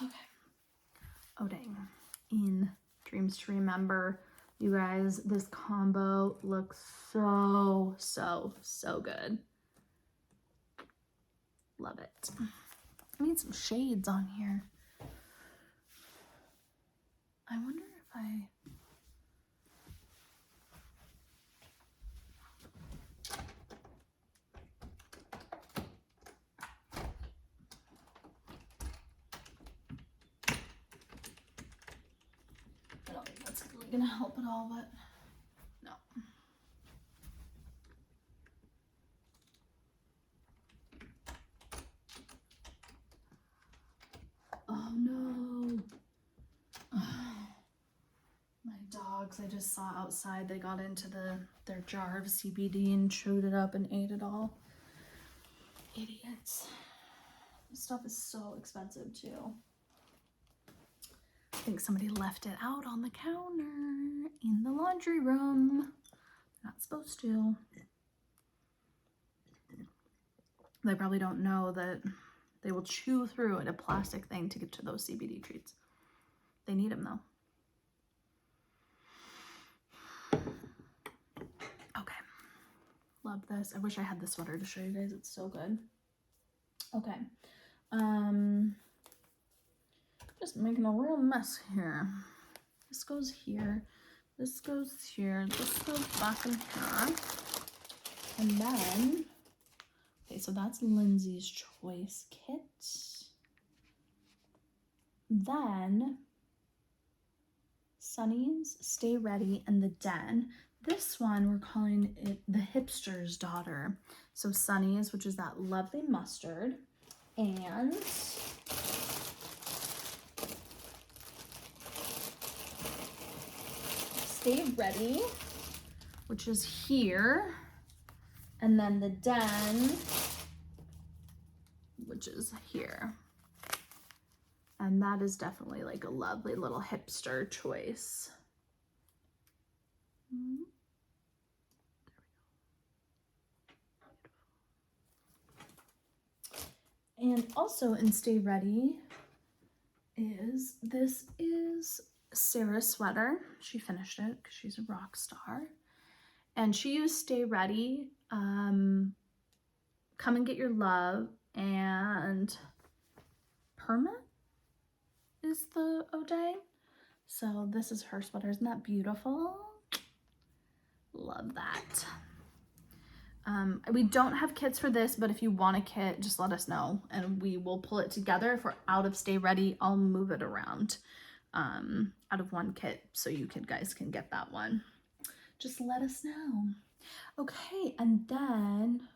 Okay. Odang in Dreams to Remember. You guys, this combo looks so, so, so good. Love it. I need some shades on here. I wonder if I... I don't think that's really gonna help at all, but no. Oh no. My dogs, I just saw outside, they got into their jar of CBD and chewed it up and ate it all. Idiots. This stuff is so expensive too. think somebody left it out on the counter in the laundry room. Not supposed to. They probably don't know that they will chew through a plastic thing to get to those CBD treats. They need them though. Okay. Love this. I wish I had the sweater to show you guys. It's so good. Okay. Just making a real mess here. This goes here. This goes here. This goes back in here. And then, okay, so that's Lindsay's Choice kit. Then Sunny's Stay Ready and the Den. This one we're calling it the Hipster's Daughter. So Sunny's, which is that lovely mustard, and Stay Ready, which is here, and then the Den, which is here. And that is definitely like a lovely little hipster choice. And also in Stay Ready this is Sarah's sweater. She finished it because she's a rock star. And she used Stay Ready, Come and Get Your Love, and Perma is the O'Day. So this is her sweater. Isn't that beautiful? Love that. We don't have kits for this, but if you want a kit, just let us know and we will pull it together. If we're out of Stay Ready, I'll move it around out of one kit so you guys can get that one. Just let us know. Okay, and then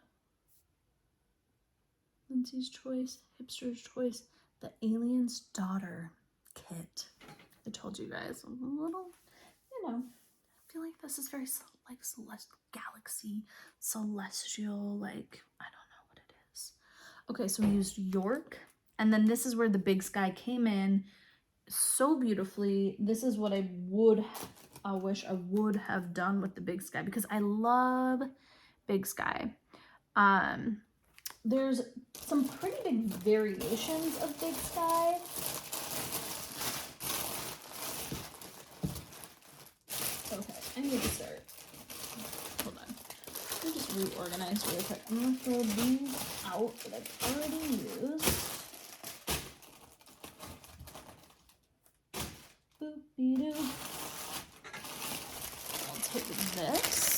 Lindsay's Choice, Hipster's Choice, the Alien's Daughter kit. I told you guys a little, you know, I feel like this is very like celestial, galaxy, celestial, like, I don't know what it is. Okay, so we used York, and then this is where the Big Sky came in so beautifully. This is what I wish I would have done with the Big Sky, because I love Big Sky. There's some pretty big variations of Big Sky. Okay, I need to start. Hold on. Let me just reorganize really quick. I'm gonna throw these out that I've already used. Boop-be-doo. I'll take this.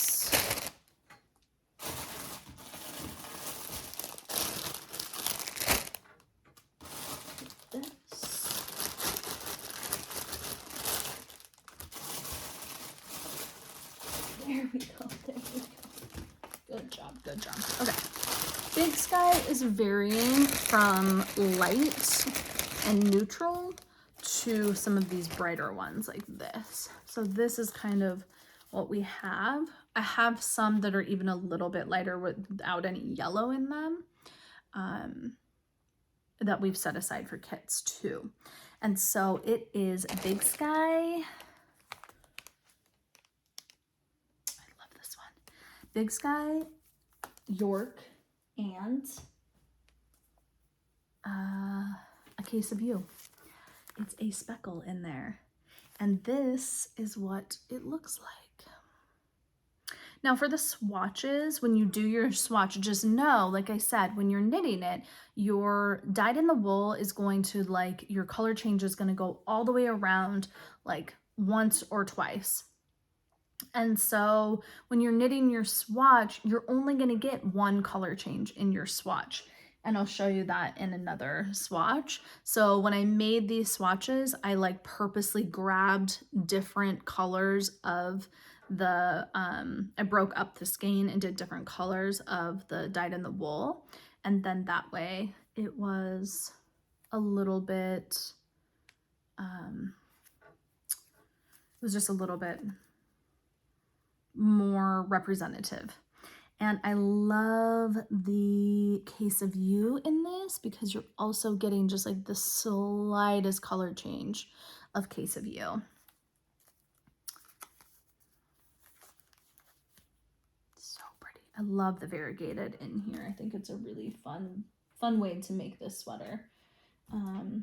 There we go. Good job, good job. Okay. Big Sky is varying from light and neutral to some of these brighter ones like this. So this is kind of what we have. I have some that are even a little bit lighter without any yellow in them, that we've set aside for kits too. And so it is Big Sky. Big Sky, York, and A Case of You. It's a speckle in there. And this is what it looks like. Now for the swatches, when you do your swatch, just know, like I said, when you're knitting it, your dyed in the wool is going to, like, your color change is going to go all the way around like once or twice. And so when you're knitting your swatch, you're only going to get one color change in your swatch. And I'll show you that in another swatch. So when I made these swatches, I like purposely grabbed different colors of the, I broke up the skein and did different colors of the dyed in the wool. And then that way it was a little bit, it was just a little bit more representative. And I love the Case of You in this because you're also getting just like the slightest color change of Case of You. So pretty. I love the variegated in here. I think it's a really fun way to make this sweater. Okay,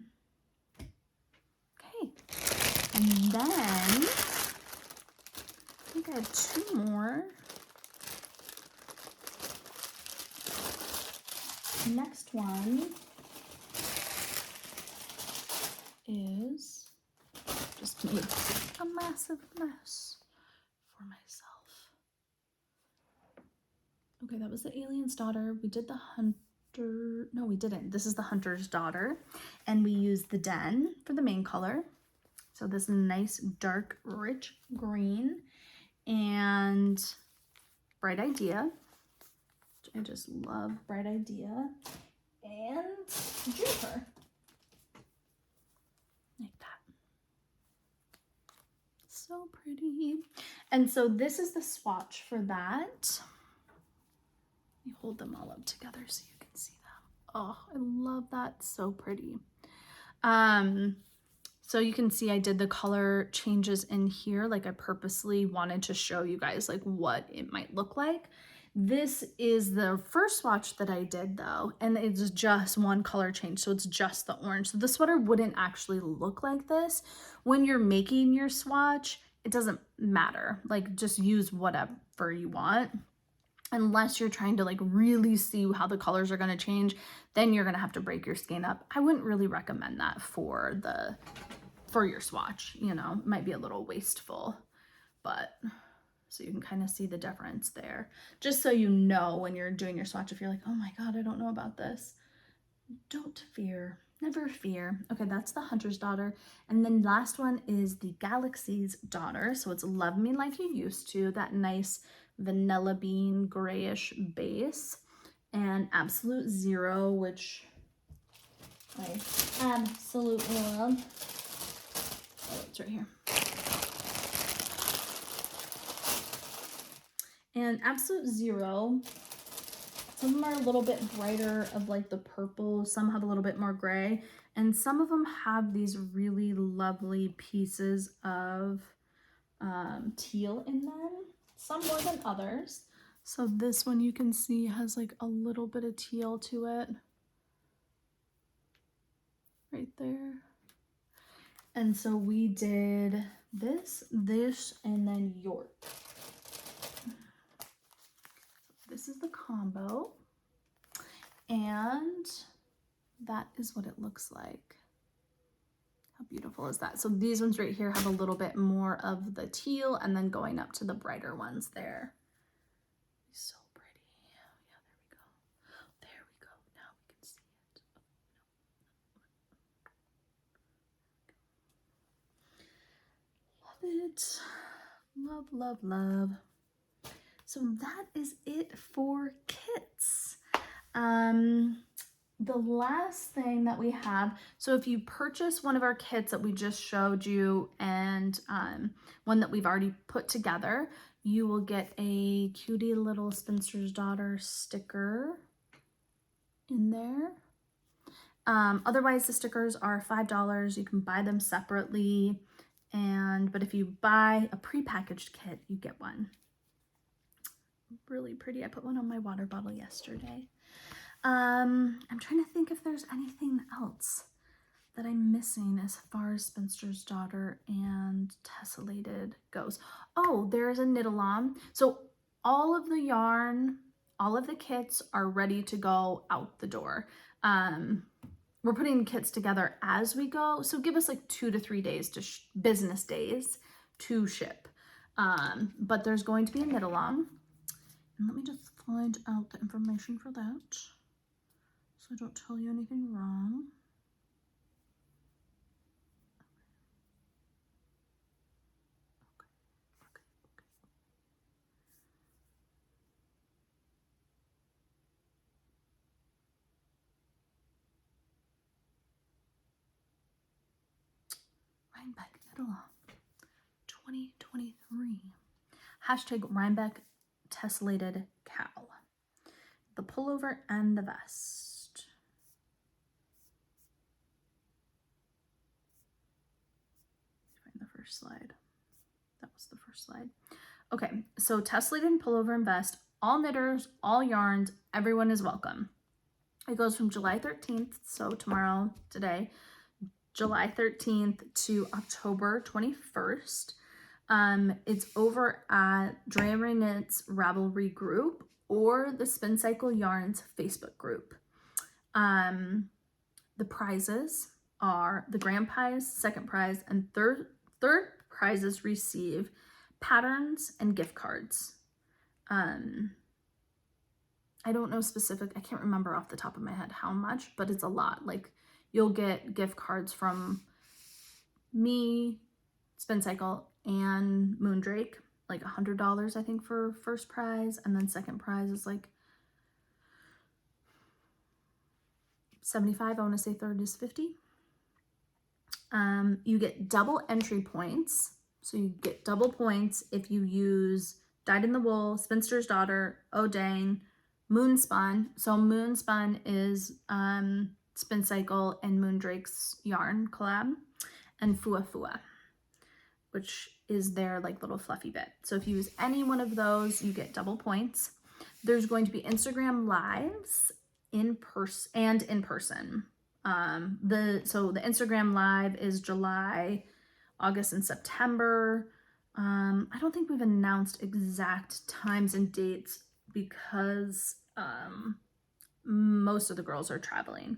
and then I think I have 2 more. Next one is just made a massive mess for myself. Okay, that was the Alien's Daughter. We did the Hunter, no, we didn't. This is the Hunter's Daughter, and we used the Den for the main color. So this nice, dark, rich green, and Bright Idea. I just love Bright Idea, and Juniper. Like that. So pretty. And so this is the swatch for that. Let me hold them all up together so you can see them. Oh, I love that. So pretty. So you can see I did the color changes in here. Like I purposely wanted to show you guys like what it might look like. This is the first swatch that I did though, and it's just one color change, so it's just the orange. So the sweater wouldn't actually look like this. When you're making your swatch, it doesn't matter. Like just use whatever you want. Unless you're trying to like really see how the colors are going to change, then you're going to have to break your skein up. I wouldn't really recommend that for your swatch, you know. It might be a little wasteful, but so you can kind of see the difference there. Just so you know when you're doing your swatch, if you're like, oh my God, I don't know about this. Don't fear, never fear. Okay, that's the Hunter's Daughter. And then last one is the Galaxy's Daughter. So it's Love Me Like You Used To, that nice vanilla bean grayish base, and Absolute Zero, which I absolutely love. Oh, it's right here. And Absolute Zero, some of them are a little bit brighter of like the purple, some have a little bit more gray, and some of them have these really lovely pieces of teal in them, some more than others. So this one you can see has like a little bit of teal to it right there. And so we did this, and then York. This is the combo, and that is what it looks like. How beautiful is that? So these ones right here have a little bit more of the teal, and then going up to the brighter ones there. So pretty. Yeah, there we go. Now we can see it. Love it. Love, love, love. So that is it for kits. The last thing that we have, so if you purchase one of our kits that we just showed you, and one that we've already put together, you will get a cutie little Spinster's Daughter sticker in there. Otherwise, the stickers are $5. You can buy them separately, but if you buy a prepackaged kit, you get one. Really pretty. I put one on my water bottle yesterday. I'm trying to think if there's anything else that I'm missing as far as Spinster's Daughter and Tessellated goes. Oh, there's a knit-along. So all of the yarn, all of the kits are ready to go out the door. We're putting kits together as we go, so give us like 2 to 3 days to business days to ship. But there's going to be a knit-along. And let me just find out the information for that, so I don't tell you anything wrong. Okay. Rhinebeck knit-along 2023. Hashtag Rhinebeck Tessellated cowl. The pullover and the vest. first slide. That was the first slide. Okay, so Tessellated pullover and vest, all knitters, all yarns, everyone is welcome. It goes from July 13th, so tomorrow, today, July 13th to October 21st. It's over at Drea Knits Ravelry group or the Spin Cycle Yarns Facebook group. The prizes are the grand prize, second prize, and third prizes receive patterns and gift cards. I don't know specific, I can't remember off the top of my head how much, but it's a lot. Like, you'll get gift cards from me, Spin Cycle, and Moondrake, like $100 I think for first prize, and then second prize is like 75. I want to say third is 50. You get double entry points, so you get double points if you use Dyed in the Wool, Spinster's Daughter, O'Dane, Moonspun. So Moonspun is Spin Cycle and Moondrake's yarn collab, and Fua Fua, which is their like little fluffy bit. So if you use any one of those, you get double points. There's going to be Instagram lives in person and in person. So the Instagram live is July, August, and September. I don't think we've announced exact times and dates because most of the girls are traveling.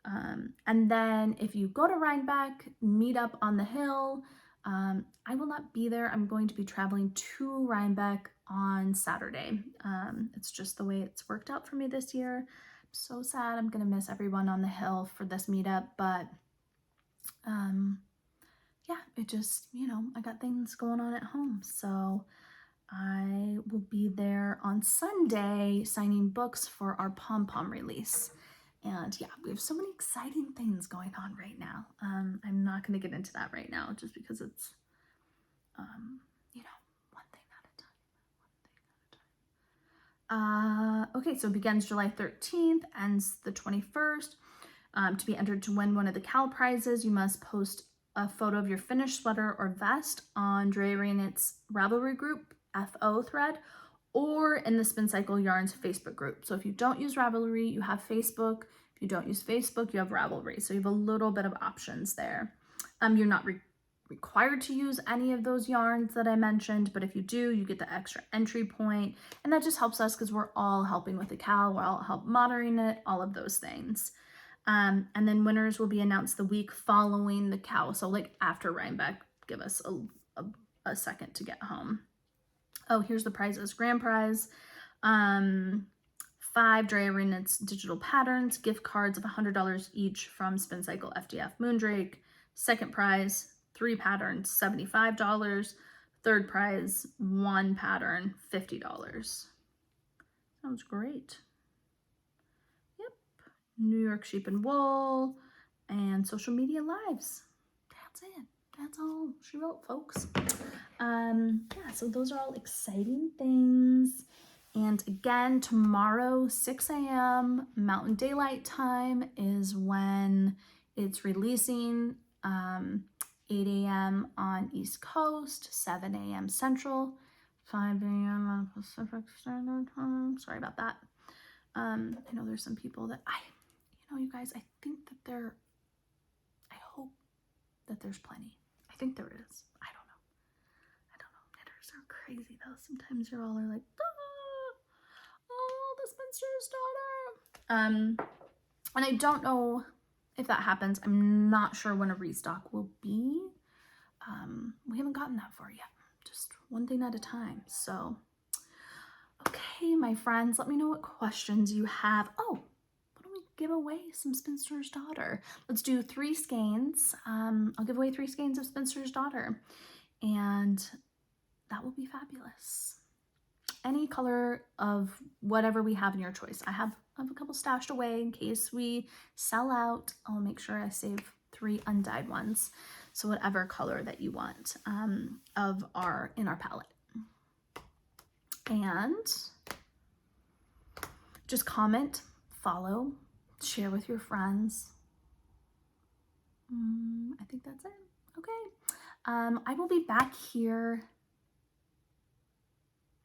And then if you go to Rhinebeck, meet up on the hill. I will not be there. I'm going to be traveling to Rhinebeck on Saturday. It's just the way it's worked out for me this year. I'm so sad. I'm gonna miss everyone on the hill for this meetup, but yeah, it just, you know, I got things going on at home. So I will be there on Sunday signing books for our pom-pom release. And yeah, we have so many exciting things going on right now. I'm not going to get into that right now just because it's, you know, one thing at a time. Okay, so it begins July 13th, ends the 21st. To be entered to win one of the Cal prizes, you must post a photo of your finished sweater or vest on Drea Knits Ravelry group, FO thread, or in the Spin Cycle Yarns Facebook group. So if you don't use Ravelry, you have Facebook. If you don't use Facebook, you have Ravelry. So you have a little bit of options there. You're not required to use any of those yarns that I mentioned, but if you do, you get the extra entry point, and that just helps us because we're all helping with the Cal, we're all help monitoring it, all of those things. And then winners will be announced the week following the Cal. So like after Rhinebeck, give us a second to get home. Oh, here's the prizes. Grand prize, 5 Drea Knits digital patterns, gift cards of $100 each from Spin Cycle, FDF, Moondrake. Second prize, 3 patterns, $75. Third prize, 1 pattern, $50. Sounds great. Yep. New York Sheep and Wool and social media lives. That's it. That's all she wrote, folks. Yeah, so those are all exciting things. And again, tomorrow, 6 a.m. Mountain Daylight Time is when it's releasing. 8 a.m. on East Coast, 7 a.m. Central, 5 a.m. on Pacific Standard Time. Sorry about that. I know there's some people that you guys, I think that I hope that there's plenty. I think there is. I don't know. Knitters are crazy though. Sometimes you're all like, oh, the Spinster's Daughter. And I don't know if that happens. I'm not sure when a restock will be. We haven't gotten that far yet. Just one thing at a time. So, okay, my friends, let me know what questions you have. Oh, why don't we give away some Spinster's Daughter? Let's do 3 skeins. I'll give away 3 skeins of Spinster's Daughter, and that will be fabulous. Any color of whatever we have in your choice. I have a couple stashed away in case we sell out. I'll make sure I save 3 undyed ones. So whatever color that you want in our palette. And just comment, follow, share with your friends. I think that's it. Okay. I will be back here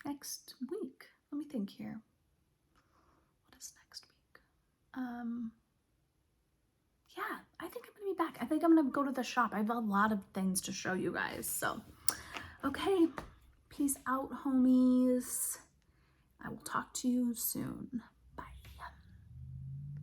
next week. Let me think here. What is next week? Yeah, I think I'm gonna be back. I think I'm gonna go to the shop. I have a lot of things to show you guys. So, okay, peace out, homies. I will talk to you soon.